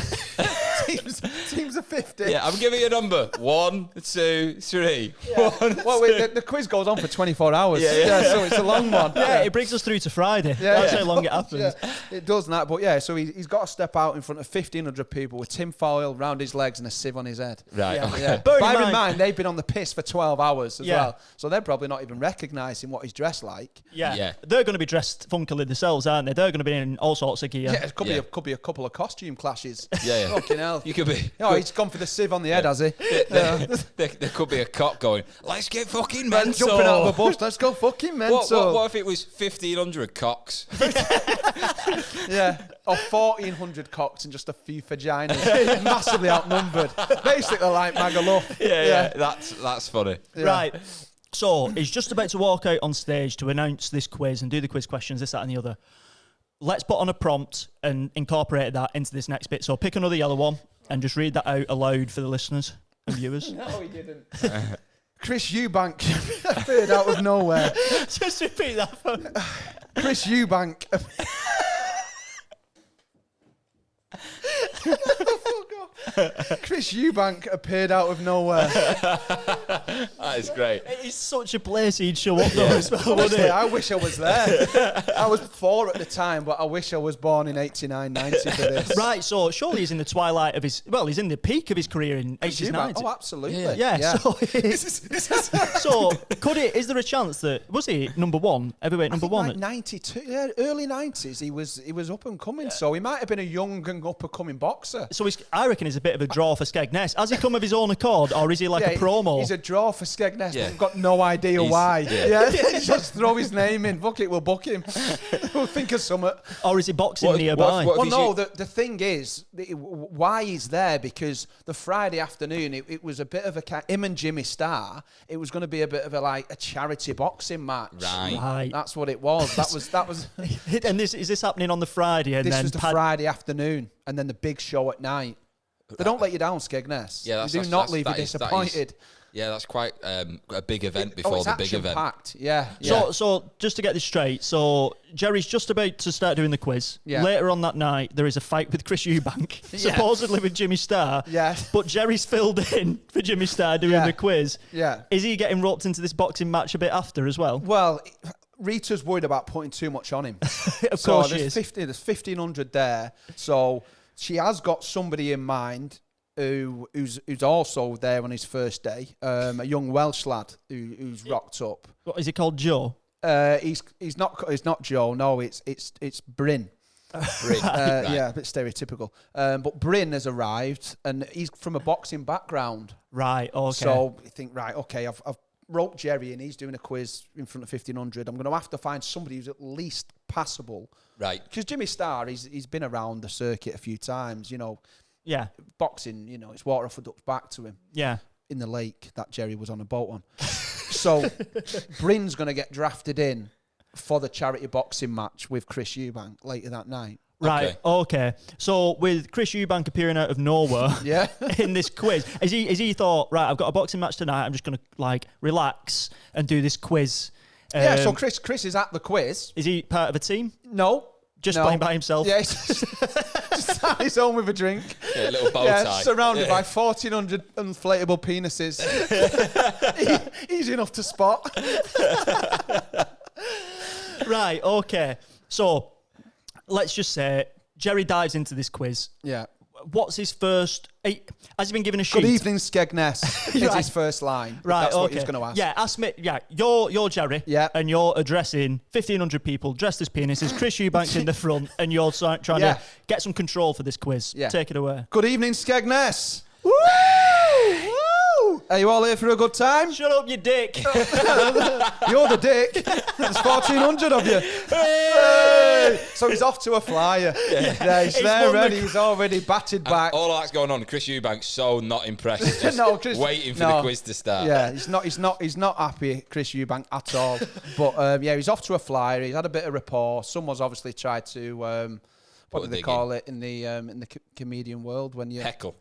teams of 50. Yeah, I'm giving you a number. 1, 2, 3. Yeah. 1, well, the quiz goes on for 24 hours. Yeah, so it's a long one. Yeah, it brings us through to Friday. Yeah, that's how long it happens. Yeah, it does that. But yeah, so he's got to step out in front of 1,500 people with tinfoil round his legs and a sieve on his head. Right. Yeah. Bear in mind, they've been on the piss for 12 hours as well. So they're probably not even recognising what he's dressed like. Yeah. They're going to be dressed funkily themselves, aren't they? They're going to be in all sorts of gear. Yeah, it could be a couple of costume clashes. Yeah. Fucking hell. You could be. Oh, he's gone for the sieve on the head, has he? There could be a cop going, let's get fucking mental. Jumping out of a bush, let's go fucking mental. What if it was 1,500 cocks? Yeah. Or 1,400 cocks and just a few vaginas. Massively outnumbered. Basically like Magaluf. Yeah. That's funny. Yeah. Right. So he's just about to walk out on stage to announce this quiz and do the quiz questions, this, that and the other. Let's put on a prompt and incorporate that into this next bit. So pick another yellow one and just read that out aloud for the listeners and viewers. No, he didn't. Chris Eubank appeared out of nowhere. Just repeat that for me. Chris Eubank. Chris Eubank appeared out of nowhere. That is great. It's such a place he'd show up though as well, wouldn't Honestly, it? I wish I was there. I was 4 at the time, but I wish I was born in 89, 90 for this. Right, so surely he's in the twilight of his... Well, he's in the peak of his career in 80s, 90s. Oh, absolutely. Yeah. So, so is there a chance that... Was he number one? Heavyweight number one? Like 92, early 90s, he was up and coming, so he might have been a young and up-and-coming boxer. So I reckon he's a bit of a draw for Skegness. Has he come of his own accord, or is he like a promo? He's a draw for Skegness, but we've got no idea why. Yeah. Just throw his name in. Fuck it, we'll book him. We'll think of something. Or is he boxing nearby? Well, no, the thing is, why he's there, because the Friday afternoon, it was a bit of him and Jimmy Starr, it was going to be a bit of a charity boxing match. Right. That's what it was. That was. And is this happening on the Friday? And this then was the Friday afternoon, and then the big show at night. They don't let you down, Skegness. Yeah, they do not leave you disappointed. That's quite a big event before the big event. Packed. Yeah. So just to get this straight, so Jerry's just about to start doing the quiz. Yeah. Later on that night, there is a fight with Chris Eubank, supposedly with Jimmy Starr. Yeah. But Jerry's filled in for Jimmy Starr doing the quiz. Yeah. Is he getting roped into this boxing match a bit after as well? Well, Rita's worried about putting too much on him. Of course she is. There's 1,500 there. So she has got somebody in mind who's also there on his first day, a young Welsh lad who's rocked up. What is he called, Joe? He's not Joe. No, it's Bryn. Bryn. Right. Yeah, a bit stereotypical. But Bryn has arrived, and he's from a boxing background. Right. Okay. So you think, right, okay, I've roped Jerry, and he's doing a quiz in front of 1,500. I'm going to have to find somebody who's at least passable. Right. Because Jimmy Starr, he's been around the circuit a few times, Yeah. Boxing, it's water off a duck's back to him. Yeah. In the lake that Jerry was on a boat on. So Bryn's going to get drafted in for the charity boxing match with Chris Eubank later that night. Right. Okay. So with Chris Eubank appearing out of nowhere, in this quiz, is he thought, right, I've got a boxing match tonight. I'm just going to relax and do this quiz. So Chris is at the quiz. Is he part of a team? No. Just playing by himself? Yeah, just at his own with a drink. Yeah, a little bow tie. Surrounded by 1,400 inflatable penises. Easy enough to spot. Right, okay. So, let's just say Jerry dives into this quiz. Yeah. What's his first... Has he been given a sheet? Good evening, Skegness. Is his first line. Right, that's what he's going to ask. Yeah, ask me... Yeah, you're Jerry. Yeah. And you're addressing 1,500 people dressed as penises. Chris Eubank's in the front, and you're trying to get some control for this quiz. Yeah. Take it away. Good evening, Skegness. Woo! Are you all here for a good time? Shut up, you dick. You're the dick. There's 1,400 of you. Hey! So he's off to a flyer. Yeah, he's there ready. He's already batted back. All that's going on. Chris Eubank's so not impressed. Just waiting for the quiz to start. Yeah, he's not happy, Chris Eubank, at all. But he's off to a flyer. He's had a bit of rapport. Someone's obviously tried to. What do they call it in the comedian world when you heckle?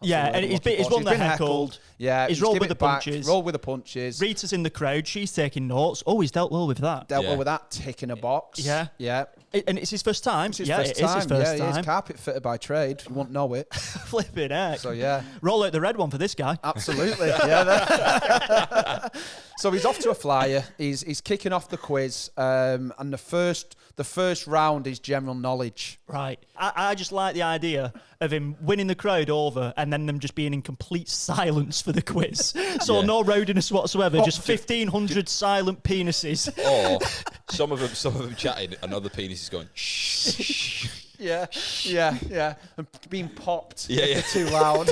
Yeah, and he's won the heckled. Yeah, he's rolled with the punches. Rolled with the punches. Rita's in the crowd. She's taking notes. Oh, he's dealt well with that. Dealt well with that. Ticking a box. Yeah. And it's his first time. It's his first time. He's carpet fitter by trade. You won't know it. Flipping heck. So yeah. Roll out the red one for this guy. Absolutely. Yeah. So he's off to a flyer. He's kicking off the quiz, and the first round is general knowledge. Right. I just like the idea of him winning the crowd over and then them just being in complete silence for the quiz. So no rowdiness whatsoever, just 1,500 silent penises. Or some of them chatting, and other penises going, shh. Yeah. And being popped if you're too loud.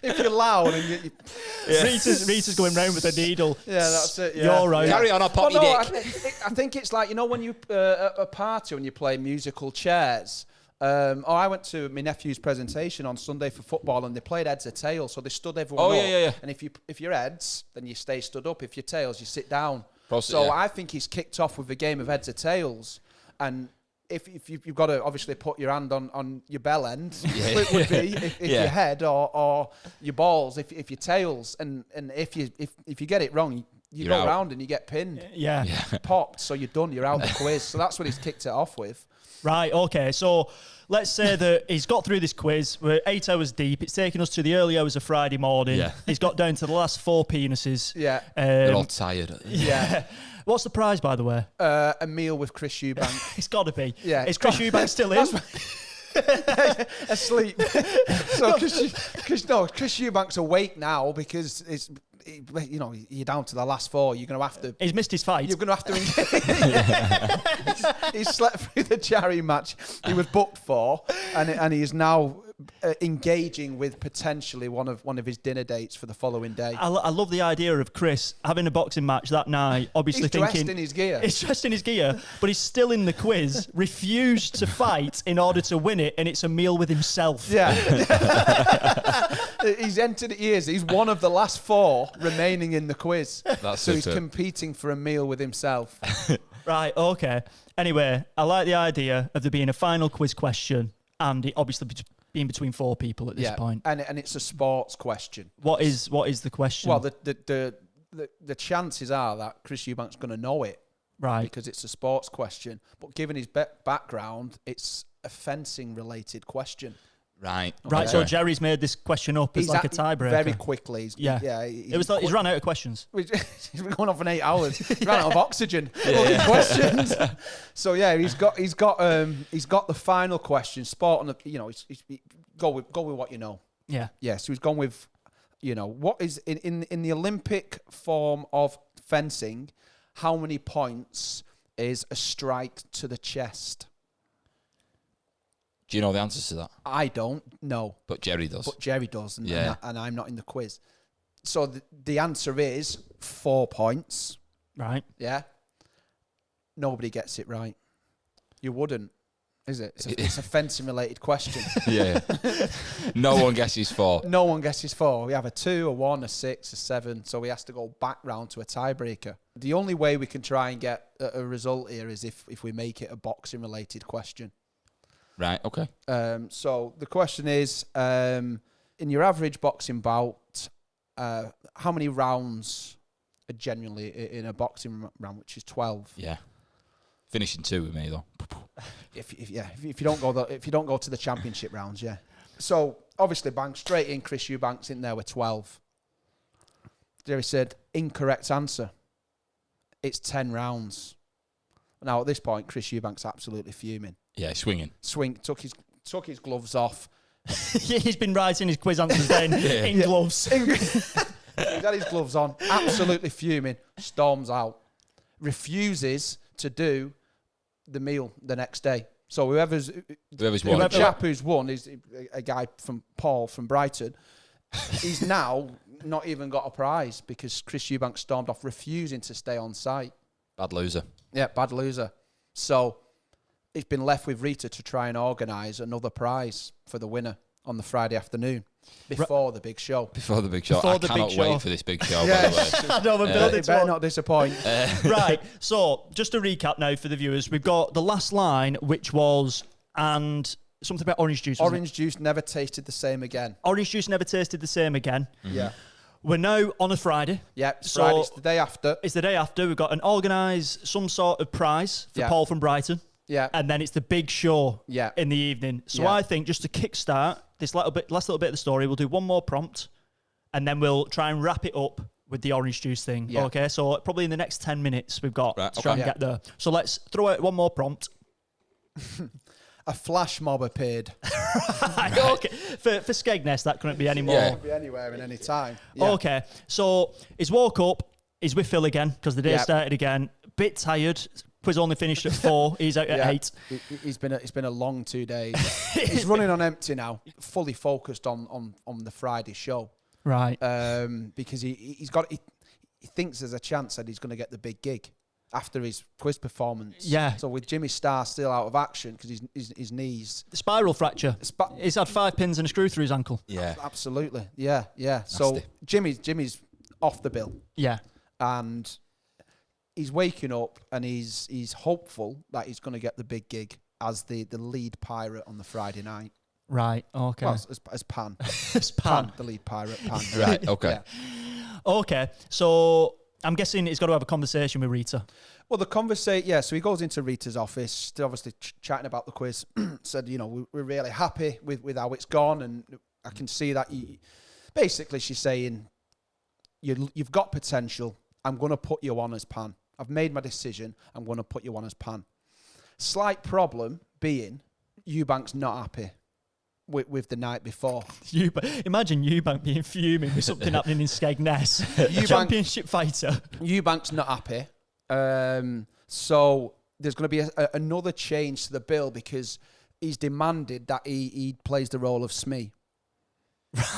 If you're loud and you Rita's going round with a needle. Yeah, that's it. Yeah. You're right. Carry on, I'll pop your dick. I think it's like, when you at a party when you play musical chairs. I went to my nephew's presentation on Sunday for football, and they played heads or tails, so they stood everyone up. Yeah. And if you're heads, then you stay stood up. If you're tails, you sit down. So I think he's kicked off with a game of heads or tails, and if you've got to obviously put your hand on your bell end, it would be if your head or your balls if your tails, and if you get it wrong, you go round and you get pinned, yeah, popped, so you're done, you're out the quiz. So that's what he's kicked it off with. Right, okay, so let's say that he's got through this quiz. We're 8 hours deep. It's taken us to the early hours of Friday morning. Yeah. He's got down to the last 4 penises. Yeah. They're all tired. Yeah. What's the prize, by the way? A meal with Chris Eubank. It's got to be. Yeah. Is Chris Eubank still in? Asleep. So Chris Eubank's awake now because you're down to the last 4. You're going to have to. He's missed his fight. You're going to have to. He slept through the charity match he was booked for, and he is now engaging with potentially one of his dinner dates for the following day. I love the idea of Chris having a boxing match that night. Obviously, He's thinking dressed in his gear. He's dressed in his gear, but he's still in the quiz. Refused to fight in order to win it, and it's a meal with himself. Yeah. He's entered years. He's one of the last 4 remaining in the quiz. That's so he's super. competing for a meal with himself. Right. Okay. Anyway, I like the idea of there being a final quiz question, and it obviously being between 4 people at this point. And it's a sports question. What is the question? Well, the chances are that Chris Eubank's going to know it, right? Because it's a sports question. But given his background, it's a fencing related question. Right. Right. So Jerry's made this question up as like a tiebreaker. Very quickly. He's run out of questions. He's been going on for 8 hours. He's run out of oxygen. Questions. So he's got the final question. Sport on the go with what you know. Yeah. Yeah. So he's gone with what is in the Olympic form of fencing. How many points is a strike to the chest? Do you know the answers to that? I don't know. But Jerry does. And I'm not in the quiz. So the answer is 4 points. Right. Yeah. Nobody gets it right. You wouldn't, is it? It's a fencing-related question. Yeah. No one guesses 4. No one guesses 4. We have a 2, a 1, a 6, a 7. So he has to go back round to a tiebreaker. The only way we can try and get a result here is if we make it a boxing-related question. Right, okay. So the question is, in your average boxing bout, how many rounds are generally in a boxing round, which is 12? Yeah. Finishing 2 with me though. If you don't go to the championship rounds, yeah. So obviously, bang straight in. Chris Eubank's in there with 12. Jerry said incorrect answer. It's 10 rounds. Now at this point, Chris Eubank's absolutely fuming. Yeah, swinging. Took his gloves off. He's been writing his quiz answers then in gloves. He's got his gloves on, absolutely fuming, storms out, refuses to do the meal the next day. So whoever's won. The chap who's won is a guy from Paul from Brighton. He's now not even got a prize because Chris Eubank stormed off, refusing to stay on site. Bad loser. Yeah, bad loser. So it's been left with Rita to try and organise another prize for the winner on the Friday afternoon before the big show. Before the big show. I cannot wait for this big show, by the way. I know, it better not disappoint. Right, so just to recap now for the viewers, we've got the last line, which was, and something about orange juice. Orange juice never tasted the same again. Orange juice never tasted the same again. Mm-hmm. Yeah. We're now on a Friday. Yeah, Friday. It's the day after. It's the day after. We've got an organised some sort of prize for Paul from Brighton. Yeah. And then it's the big show in the evening. So I think just to kickstart this last little bit of the story, we'll do one more prompt and then we'll try and wrap it up with the orange juice thing. Yeah. Okay, so probably in the next 10 minutes we've got to try and get there. So let's throw out one more prompt. A flash mob appeared. Right. Okay. For Skegness, that couldn't be any more. It could be anywhere in any time. Yeah. Okay, so he's woke up, he's with Phil again because the day started again. Bit tired. Quiz only finished at 4. He's out at 8. It's been a long 2 days. He's running on empty now, fully focused on the Friday show. Right. Because he thinks there's a chance that he's going to get the big gig after his quiz performance. Yeah. So with Jimmy Starr still out of action because his knees. The spiral fracture. He's had 5 pins and a screw through his ankle. Yeah. Absolutely. Yeah. So Jimmy's off the bill. Yeah. And he's waking up and he's hopeful that he's going to get the big gig as the lead pirate on the Friday night. Right, okay. Well, as Pan. As Pan. The lead pirate, Pan. Right, okay. Yeah. Okay, so I'm guessing he's got to have a conversation with Rita. Well, the conversation, yeah, so he goes into Rita's office, obviously chatting about the quiz, said, we're really happy with how it's gone, and I can see that basically she's saying, you've got potential, I'm going to put you on as Pan. I've made my decision, I'm going to put you on as Pan. Slight problem being, Eubank's not happy with the night before. Imagine Eubank being fuming with something happening in Skegmess. Championship fighter. Eubank's not happy. So there's going to be another change to the bill because he's demanded that he plays the role of Smee.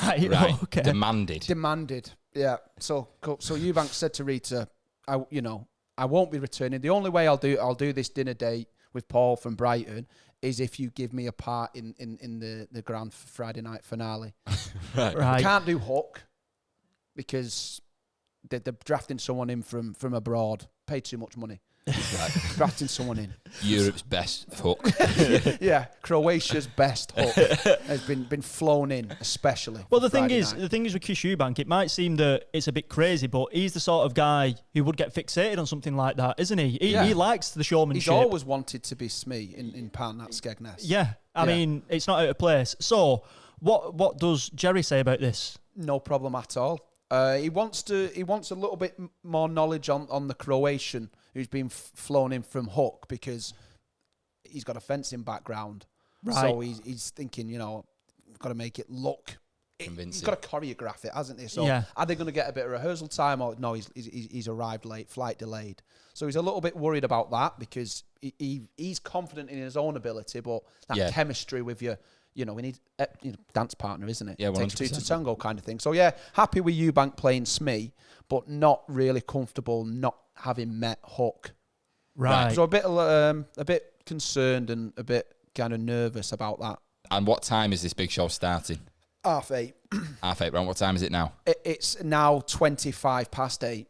Right. Okay. Demanded. Yeah. So Eubank said to Rita, I won't be returning. The only way I'll do this dinner date with Paul from Brighton is if you give me a part in the grand Friday night finale. Right. We can't do Hook because they're drafting someone in from abroad. Paid too much money. Right. Drafting someone in. Europe's best Hook. Yeah, Croatia's best Hook has been flown in, especially. Well, the thing is with Chris Eubank, it might seem that it's a bit crazy, but he's the sort of guy who would get fixated on something like that, isn't he? He likes the showmanship. He's always wanted to be Smee in Pan at Skegness. Yeah, I mean, it's not out of place. So, what does Jerry say about this? No problem at all. He wants a little bit more knowledge on the Croatian who's been flown in from Hook because he's got a fencing background. Right. So he's thinking, got to make it look convincing. He's got to choreograph it, hasn't he? So are they going to get a bit of rehearsal time or no? He's arrived late, flight delayed. So he's a little bit worried about that because he's confident in his own ability, but that chemistry with you. We need dance partner, isn't it? Yeah, 100%. Takes two to tango kind of thing. So happy with Eubank playing Smee, but not really comfortable not having met Hook. Right. So a bit concerned and a bit kind of nervous about that. And what time is this big show starting? 8:30. 8:30. Right. What time is it now? It's now 8:25.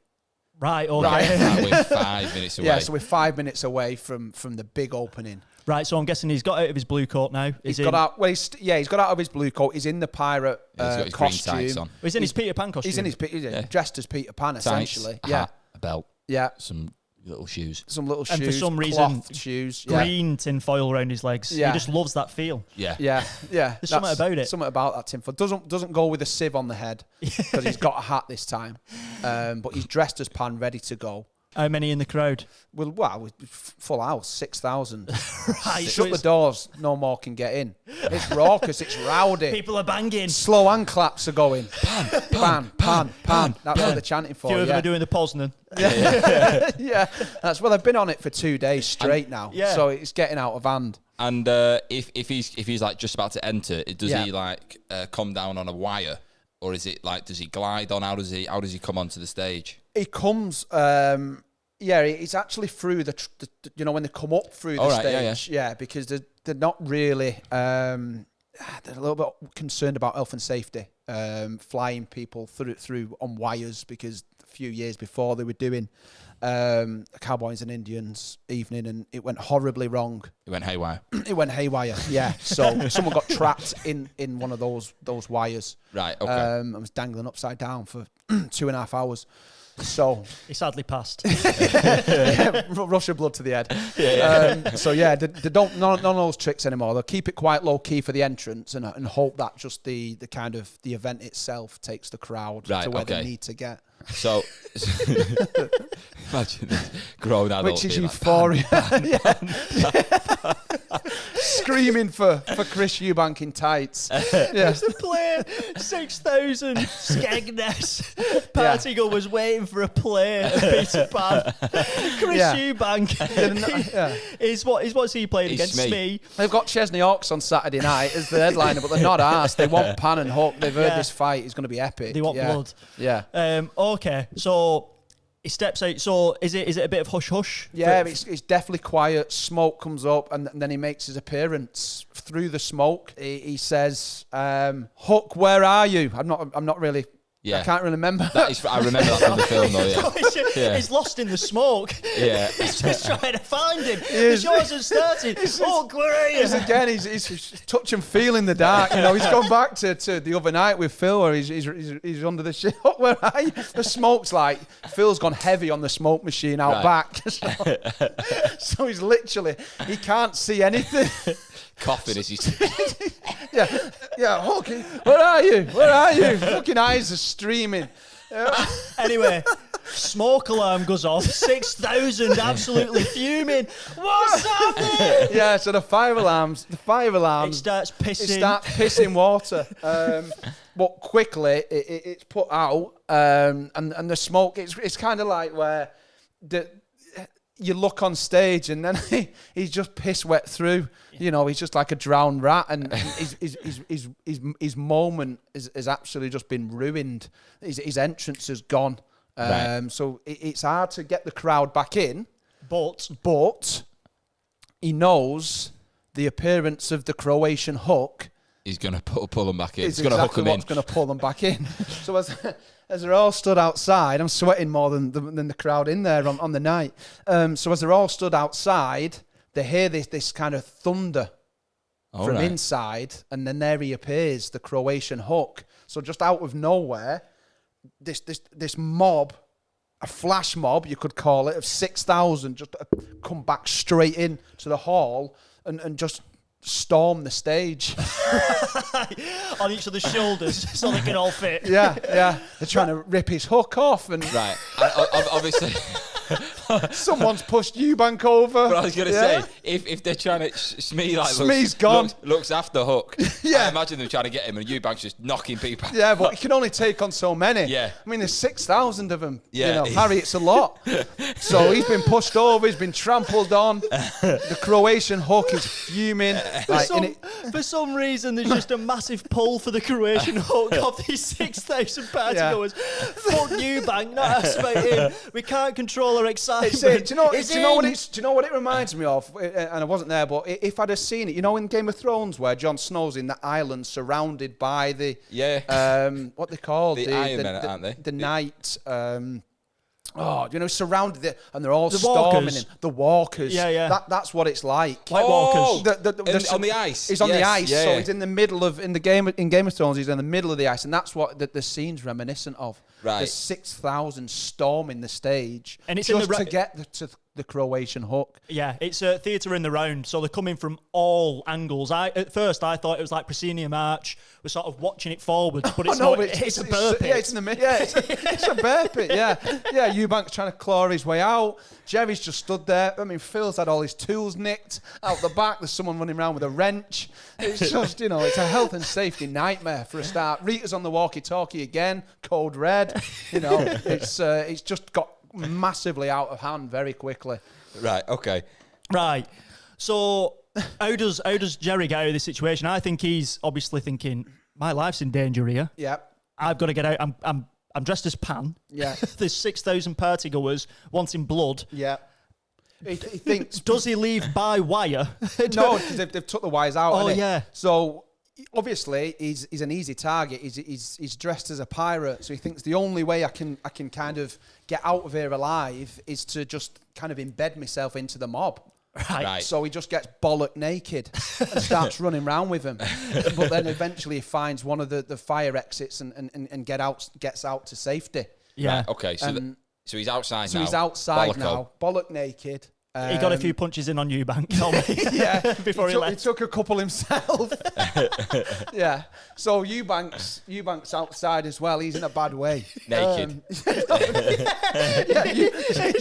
Right. Okay. Right, we're 5 minutes away. Yeah, so we're 5 minutes away from the big opening. Right, so I'm guessing he's got out of his blue coat now. He's got out of his blue coat. He's in the pirate he's got his costume. green tights on. He's in his Peter Pan costume. He's in his dressed as Peter Pan, essentially. Tights, a hat, a belt. Yeah. Some little shoes. And for some reason, shoes. Green tin foil around his legs. Yeah. He just loves that feel. Yeah. There's something about it. Something about that tin foil. Doesn't go with a sieve on the head because he's got a hat this time. But he's dressed as Pan, ready to go. How many in the crowd? Well, full house, 6,000. Right. Shut the doors, no more can get in. It's raucous, it's rowdy. People are banging. Slow hand claps are going. Pan. That's what they're chanting for. A few of them are doing the Poznan. Yeah. That's they've been on it for 2 days straight now. Yeah. So it's getting out of hand. And if he's like just about to enter, does he like come down on a wire? Or is it like, does he glide on? How does he come onto the stage? He comes, it's actually through the when they come up through the stage. Yeah, because they're not really, they're a little bit concerned about health and safety, flying people through on wires because a few years before they were doing Cowboys and Indians evening and it went horribly wrong. It went haywire. Yeah. So someone got trapped in one of those wires. Right, okay. I was dangling upside down for 2.5 hours. So he sadly passed. Rush of blood to the head. They don't none of those tricks anymore. They'll keep it quite low key for the entrance and hope that just the kind of the event itself takes the crowd to where they need to get. So imagine this grown adult, which is euphoria. Screaming for Chris Eubank in tights. Yes, the player 6,000 Skegness party was waiting for a play of Peter Pan. Chris Eubank is what's he playing against? Smee. They've got Chesney Hawks on Saturday night as the headliner, but they're not arsed. They want Pan and Hook. They've heard this fight is going to be epic. They want blood. Yeah. Okay, so he steps out. So is it a bit of hush hush? Yeah, it's definitely quiet. Smoke comes up, and then he makes his appearance through the smoke. He says, "Hook, where are you?" I'm not really Yeah. I can't really remember. I remember that from the film, though, yeah. He's lost in the smoke. Yeah. He's just trying to find him. The show hasn't started. Where are you? Again, he's touch and feel in the dark. You know, he's gone back to the other night with Phil, where he's under the shit. Where are you? The smoke's like, Phil's gone heavy on the smoke machine out back. So he's literally, he can't see anything. Coughing as he's... Yeah, Hawking, where are you? Fucking eyes are streaming. Anyway, smoke alarm goes off. 6,000 absolutely fuming. What's happening? Yeah, so the fire alarms. It starts pissing. Water. But quickly it's put out, and the smoke. It's kind of like where you look on stage and then he's just piss wet through. You know, he's just like a drowned rat, and his moment has absolutely just been ruined. His entrance is gone. So it's hard to get the crowd back in. But he knows the appearance of the Croatian hook. He's going to pull them back in. He's going to hook them in. What's going to pull them back in. So as they're all stood outside, I'm sweating more than the crowd in there on the night. So as they're all stood outside, they hear this kind of thunder from inside, and then there he appears, the Croatian hook. So just out of nowhere, this mob, a flash mob, you could call it, of 6,000 just come back straight in to the hall and just storm the stage. On each of the shoulders so they can all fit. Yeah. They're trying to rip his hook off. And right. Obviously... Someone's pushed Eubank over. But I was going to say, if they're trying to... Smee's gone. Looks after Hook. Yeah. I imagine them trying to get him and Eubank's just knocking people. Yeah, but he can only take on so many. Yeah. I mean, there's 6,000 of them. Yeah. You know, Harriet's a lot. So he's been pushed over. He's been trampled on. The Croatian hook is fuming. For some reason, there's just a massive pull for the Croatian hook of these 6,000 partygoers. Fuck Eubank, not us about him. We can't control our excitement. Do you know what it reminds me of? And I wasn't there, but if I'd have seen it, you know, in Game of Thrones where Jon Snow's in that island surrounded by the what they call the Iron Men, aren't they? The night. Surrounded it, and they're all storming in. The walkers. Yeah. That's what it's like. White walkers. On the ice. He's on the ice, so he's in the middle of in Game of Thrones. He's in the middle of the ice, and that's what the scene's reminiscent of. Right. There's 6,000 storming the stage, and it's just to get to the Croatian hook. Yeah, it's a theatre in the round, so they're coming from all angles. At first I thought it was like proscenium arch. We're sort of watching it forwards, but it's not. It's a bear pit. Yeah, it's in the middle. Yeah, it's a bear pit. Yeah. Eubank's trying to claw his way out. Jerry's just stood there. I mean, Phil's had all his tools nicked out the back. There's someone running around with a wrench. It's just, it's a health and safety nightmare for a start. Rita's on the walkie-talkie again, code red. It's just got massively out of hand very quickly. Right. Okay. Right. So how does Jerry get out of this situation? I think he's obviously thinking, my life's in danger here. Yeah. I've got to get out. I'm dressed as Pan. Yeah. There's 6,000 partygoers wanting blood. Yeah. He thinks. Does he leave by wire? No, because they've took the wires out. Oh yeah. So obviously he's an easy target. He's dressed as a pirate, so he thinks the only way I can kind of get out of here alive is to just kind of embed myself into the mob. Right. So he just gets bollock naked and starts running around with them. But then eventually he finds one of the fire exits and gets out to safety. Yeah. Right, okay. So he's outside now. So he's outside now, bollock naked. He got a few punches in on Eubank. Yeah, before he left. He took a couple himself. Yeah. So Eubank's outside as well. He's in a bad way. Naked. It's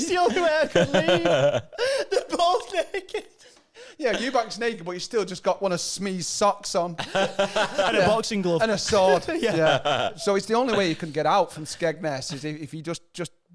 the only way I could leave. They're both naked. Yeah, Eubank's naked, but he's still just got one of Smee's socks on. And a boxing glove. And a sword. Yeah. So it's the only way you can get out from Skegmess is if you just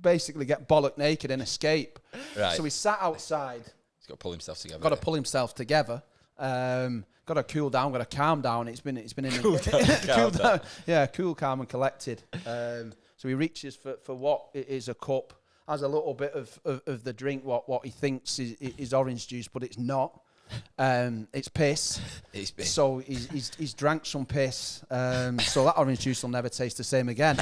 basically get bollock naked and escape. Right. So he sat outside. He's got to pull himself together. Got to pull himself together. Got to cool down. Got to calm down. It's been in cool down. Yeah, cool, calm, and collected. So he reaches for what is a cup. Has a little bit of the drink. What he thinks is orange juice, but it's not. It's piss. So he's drank some piss. So that orange juice will never taste the same again.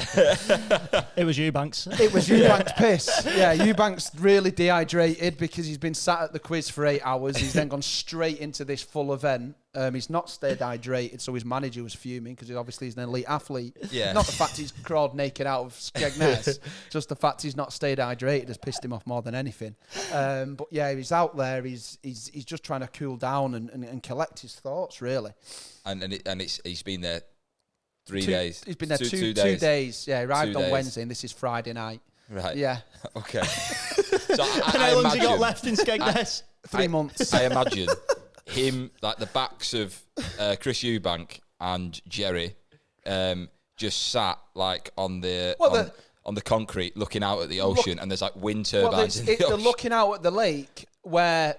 It was Eubank's. It was Eubank's piss. Yeah, Eubank's really dehydrated because he's been sat at the quiz for 8 hours. He's then gone straight into this full event. He's not stayed hydrated, so his manager was fuming because obviously he's an elite athlete. Yeah. Not the fact he's crawled naked out of Skegness, just the fact he's not stayed hydrated has pissed him off more than anything. But yeah, he's out there. He's just trying to cool down and collect his thoughts, really. And he's been there 3 days. He's been there two days. Yeah, he arrived on Wednesday, and this is Friday night. Right. Yeah. Okay. So and how long's he got left in Skegness? 3 months. I imagine him, like the backs of Chris Eubank and Jerry, just sat like on the concrete, looking out at the ocean, and there's like wind turbines. They're looking out at the lake where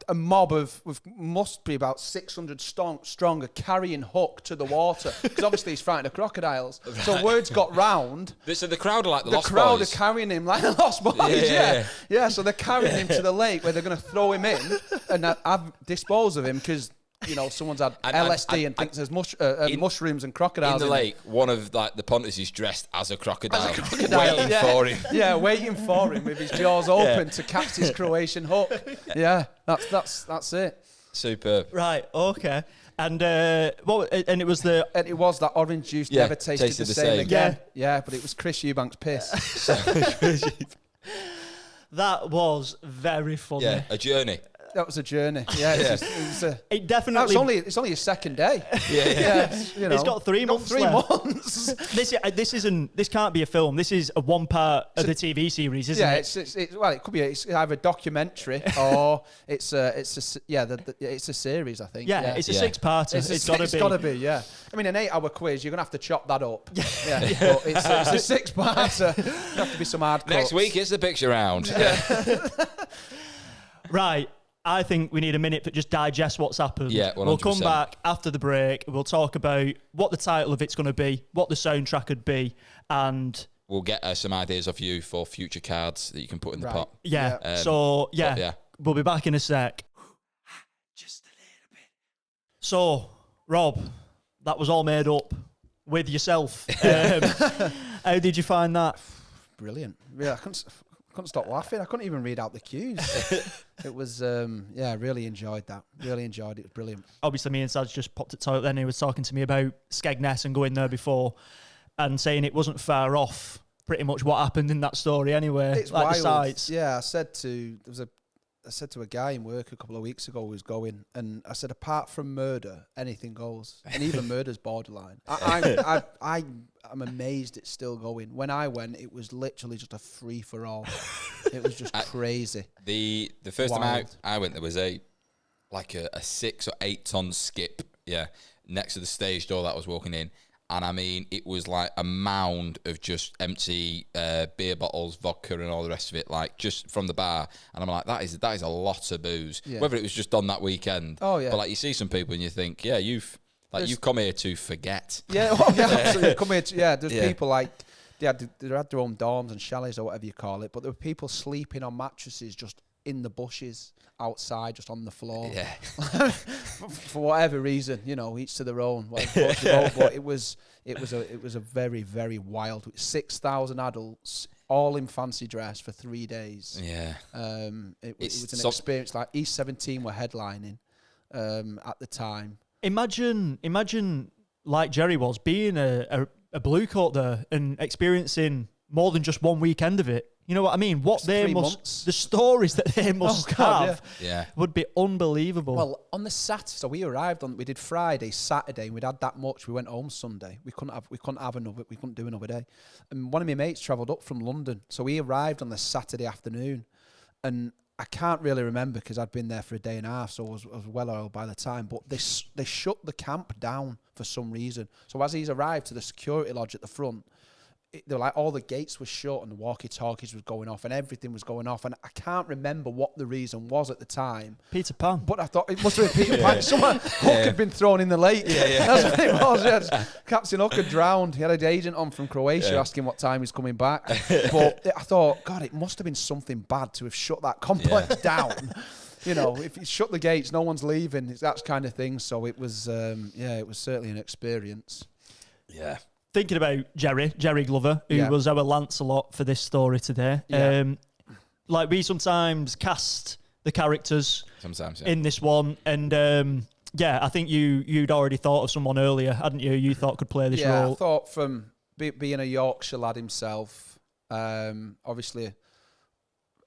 a mob of must be about 600 strong are carrying Hook to the water because obviously he's frightened of crocodiles. Right. So words got round. So the crowd are like the Lost Boys. The crowd are carrying him like the Lost Boys. Yeah. So they're carrying him to the lake where they're going to throw him in and dispose of him because, you know, someone's had LSD and thinks there's mushrooms and crocodiles in the lake. One of like the punters is dressed as a crocodile, waiting for him. Yeah, waiting for him with his jaws open to catch his Croatian hook. Yeah, that's it. Superb. Right. Okay. And and it was that orange juice never tasted the same again. Yeah, but it was Chris Eubank's piss. That was very funny. Yeah, a journey. That was a journey. Yeah, it definitely. It's only his second day. It's got 3 months. 3 months. This can't be a film. This is a one part of the TV series, isn't it? It could be. It's either a documentary or it's a series. I think. Yeah, it's a 6-parter. It's got to be. Yeah. I mean, an 8-hour quiz, you're gonna have to chop that up. Yeah. But it's a 6-parter. There have to be some hard cuts. Next week, it's the picture round. Right. I think we need a minute to just digest what's happened. Yeah, 100%. We'll come back after the break. We'll talk about what the title of it's going to be, what the soundtrack would be, and we'll get some ideas of you for future cards that you can put in the pot. Yeah. We'll be back in a sec. Just a little bit. So, Rob, that was all made up with yourself. How did you find that? Brilliant. Yeah, I couldn't stop laughing. I couldn't even read out the cues. It was, I really enjoyed that. Really enjoyed it. It was brilliant. Obviously, me and Saz just popped at the toilet then. He was talking to me about Skegmess and going there before and saying it wasn't far off pretty much what happened in that story anyway. It's like wild. The sites. Yeah, I said to a guy in work a couple of weeks ago who was going, and I said, apart from murder, anything goes, and even murder's borderline. I'm amazed it's still going. When I went, it was literally just a free for all. It was just crazy. The first time I went, there was a 6 or 8 ton skip, next to the stage door that I was walking in. And I mean, it was like a mound of just empty beer bottles, vodka, and all the rest of it, like just from the bar. And I'm like, that is a lot of booze. Yeah. Whether it was just on that weekend. Oh yeah. But like, you see some people and you think, yeah, you've come here to forget. Yeah, absolutely. Come here. There's people like they had their own dorms and chalets or whatever you call it, but there were people sleeping on mattresses just in the bushes outside, just on the floor. Yeah. For whatever reason, each to their own. But it was a very, very wild. 6,000 adults, all in fancy dress for 3 days. Yeah. It was an experience. Like East 17 were headlining at the time. Imagine like Jerry was being a blue coat there and experiencing more than just one weekend of it. You know what I mean? The stories that they must have would be unbelievable. Well, on the Saturday, so we did Friday, Saturday, and we'd had that much. We went home Sunday. We couldn't do another day. And one of my mates travelled up from London, so we arrived on the Saturday afternoon, and I can't really remember because I'd been there for a day and a half, so I was well oiled by the time. But they shut the camp down for some reason. So as he's arrived to the security lodge at the front, they were like all the gates were shut and the walkie-talkies was going off and everything was going off, and I can't remember what the reason was at the time. Peter Pan. But I thought it must have been Peter Pan. Hook had been thrown in the lake. That's what it was. Yeah. Captain Hook had drowned. He had an agent on from Croatia asking what time he's coming back. But I thought, God, it must have been something bad to have shut that complex down. you know, if you shut the gates, no one's leaving. It's that kind of thing. So it was, it was certainly an experience. Yeah. Thinking about Jerry Glover, who was our Lancelot for this story today. Yeah. Like we sometimes cast the characters in this one, and I think you'd already thought of someone earlier, hadn't you? You thought could play this role. Yeah, I thought from being a Yorkshire lad himself, obviously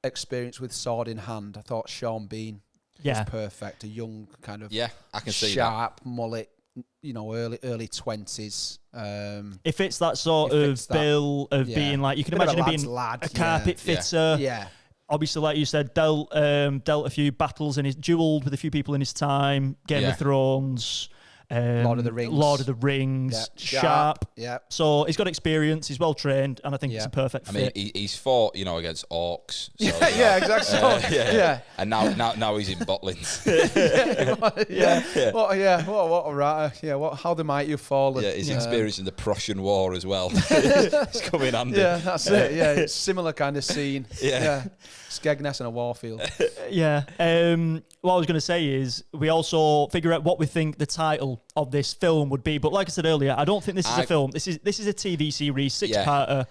experience with sword in hand, I thought Sean Bean was perfect. A young kind of I can see sharp mullet, you know, early 20s. It fits that sort of bill of being like, you can imagine him being a carpet fitter. Yeah. Obviously, like you said, dealt a few battles and duelled with a few people in his time. Game of Thrones, Lord of the Rings, sharp. Yeah. So he's got experience. He's well trained, and I think it's a perfect fit. I mean, he's fought, you know, against orcs. So, exactly. And now he's in Butlins. What a writer. Yeah. How the might you fall? Yeah, he's experiencing the Prussian War as well. It's coming handy. Yeah, that's it. Yeah, it's similar kind of scene. Yeah. Skegness and a warfield. What I was going to say is we also figure out what we think the title of this film would be. But like I said earlier, I don't think this is a film. This is a TV series, 6-parter,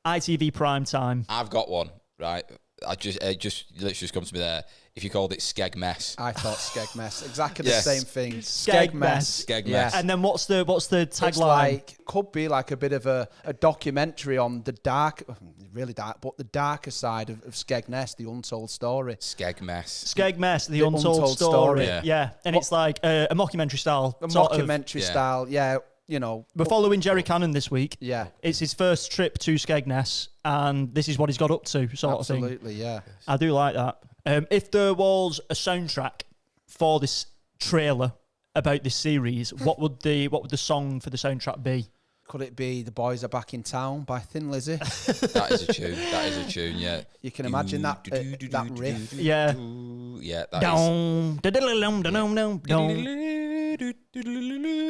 ITV prime time. I've got one, right? It just literally come to me there. If you called it Skegmess. I thought Skegmess. Exactly the same thing. Skegmess. Yeah. And then what's the tagline? It's like, could be like a bit of a documentary on the dark, really dark, but the darker side of Skegness, the untold story. Skegmess, the untold story. Yeah. And it's like a mockumentary style. Style, yeah. You know, we're following Jerry Cannon this week. Yeah. It's his first trip to Skegness, and this is what he's got up to, sort of thing. Absolutely, yeah. I do like that. If there was a soundtrack for this trailer about this series, what would the song for the soundtrack be? Could it be "The Boys Are Back in Town" by Thin Lizzy? That is a tune. Yeah. You can imagine that riff. Yeah. Yeah.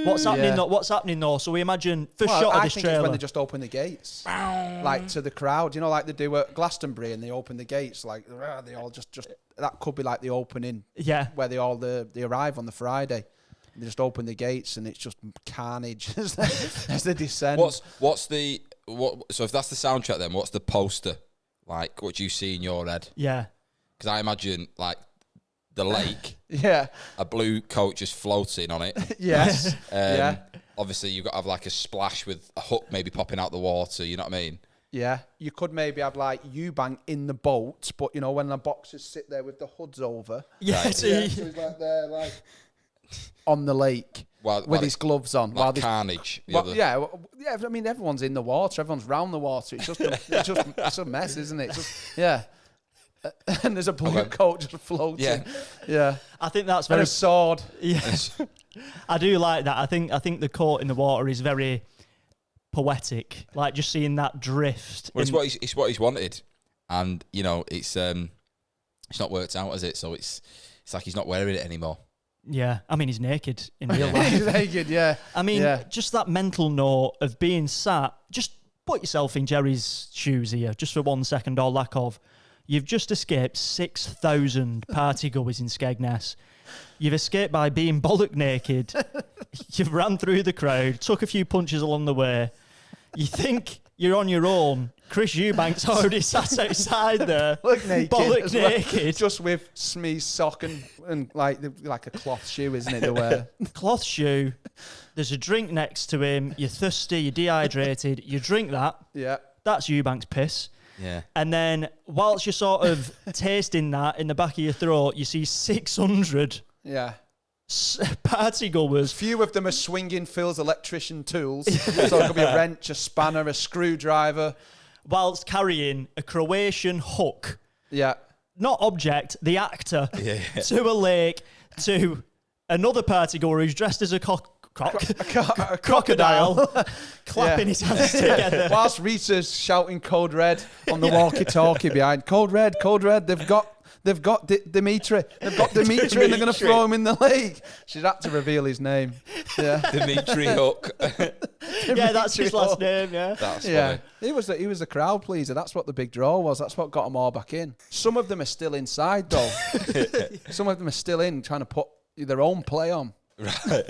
What's happening though? So we imagine first shot of this trailer. I think it's when they just open the gates, like to the crowd. You know, like they do at Glastonbury, and they open the gates. Like they all just that could be like the opening. Yeah. Where they arrive on the Friday. They just open the gates, and it's just carnage as they descend. So if that's the soundtrack, then what's the poster like? What do you see in your head? Yeah. Because I imagine like the lake. Yeah. A blue coat just floating on it. Yes. Obviously, you've got to have like a splash with a hook maybe popping out the water. You know what I mean? Yeah. You could maybe have like Eubank in the boat, but you know when the boxers sit there with the hoods over. Yeah. So he's like there, like on the lake with his gloves on. Like carnage. Yeah. I mean, everyone's in the water. Everyone's round the water. It's just it's a mess, isn't it? And there's a blue coat just floating. Yeah. I think that's very... And a sword. Yeah. I do like that. I think the coat in the water is very poetic. Like just seeing that drift. Well, it's what he's wanted. And, you know, it's not worked out, has it? So it's like he's not wearing it anymore. Yeah. I mean, he's naked in real life. He's naked, yeah. I mean, just that mental note of being sat, just put yourself in Jerry's shoes here, just for 1 second or lack of. You've just escaped 6,000 partygoers in Skegness. You've escaped by being bollock naked. You've ran through the crowd, took a few punches along the way. You think you're on your own. Chris Eubank's already sat outside there. Bollock naked. Just with Smie's sock and like a cloth shoe, isn't it, to wear? Cloth shoe. There's a drink next to him. You're thirsty, you're dehydrated. You drink that. Yeah. That's Eubank's piss. Yeah. And then whilst you're sort of tasting that in the back of your throat, you see 600 partygoers. Few of them are swinging Phil's electrician tools. So it could be a wrench, a spanner, a screwdriver. Whilst carrying a Croatian hook. Yeah. Not object, the actor. To a lake, to another partygoer who's dressed as a crocodile clapping his hands together. Whilst Rita's shouting code red on the walkie-talkie behind. Code red, they've got They've got Dimitri. They've got Dimitri, and they're going to throw him in the lake. She's had to reveal his name. Yeah, Dimitri Hook. Yeah, that's his last name. Yeah, That's funny. He was a crowd pleaser. That's what the big draw was. That's what got them all back in. Some of them are still inside though. Some of them are still in, trying to put their own play on. Right.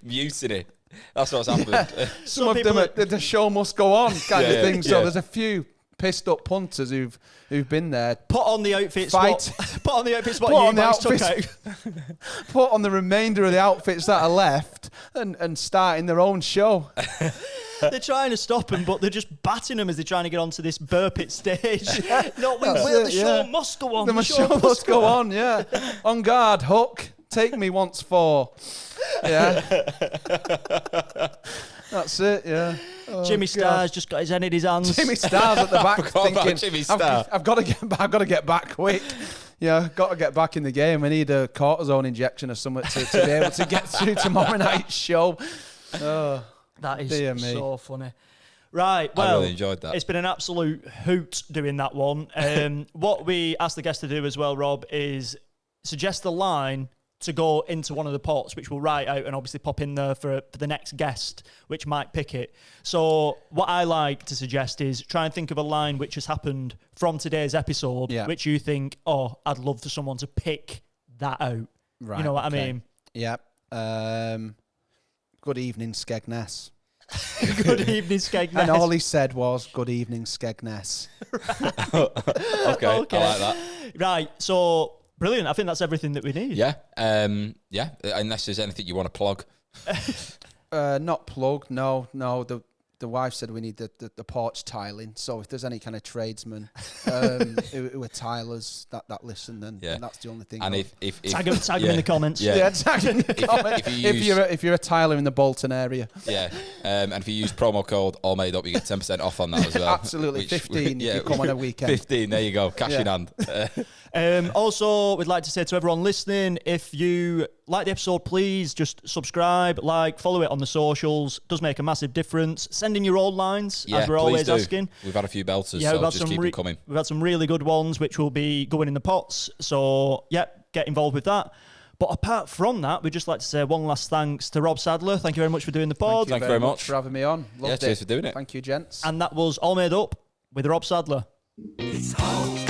Mutiny. That's what's happened. Some of them are, the show must go on kind of thing. So there's a few pissed up punters who've been there. Put on the outfit Fight. spot. Put on the outfit spot Put you on the guys took outfits. out. Put on the remainder of the outfits that are left and starting their own show. They're trying to stop him, but they're just batting him as they're trying to get onto this burpit stage. No, we will. The show must go on. The show must go on, yeah. On guard, Hook. Take me once for. Yeah. That's it, yeah. Oh, Jimmy Starr's just got his head in his hands. Jimmy Starr's at the back thinking, Jimmy Starr. I've got to get back quick. Yeah, got to get back in the game. I need a cortisone injection or something to be able to get through tomorrow night's show. Oh, that is so funny. Right, well, I really enjoyed that. It's been an absolute hoot doing that one. What we asked the guests to do as well, Rob, is suggest a line to go into one of the pots, which we'll write out and obviously pop in there for the next guest, which might pick it. So what I like to suggest is try and think of a line which has happened from today's episode, which you think, oh, I'd love for someone to pick that out. Right, you know what I mean? Yeah. Good evening, Skegmess. Good evening, Skegmess. And all he said was, good evening, Skegmess. Okay, I like that. Right, so... Brilliant. I think that's everything that we need. Yeah. Unless there's anything you want to plug. Not plug. No. The wife said we need the porch tiling. So if there's any kind of tradesmen who are tilers that listen, then that's the only thing. And if tag them in the comments. Yeah, tag them in the comments. If you're a tiler in the Bolton area. Yeah. And if you use promo code AllMadeUp, you get 10% off on that as well. Absolutely. 15 if you come on a weekend. 15, there you go. Cash in hand. Also, we'd like to say to everyone listening, if you like the episode, please just subscribe, follow it on the socials. It does make a massive difference. Send in your old lines, as we're always asking. We've had a few belters, so just keep them coming. We've had some really good ones, which will be going in the pots. So, get involved with that. But apart from that, we'd just like to say one last thanks to Rob Sadler. Thank you very much for doing the pod. Thank you very much for having me on. Loved it. Cheers for doing it. Thank you, gents. And that was All Made Up with Rob Sadler. It's all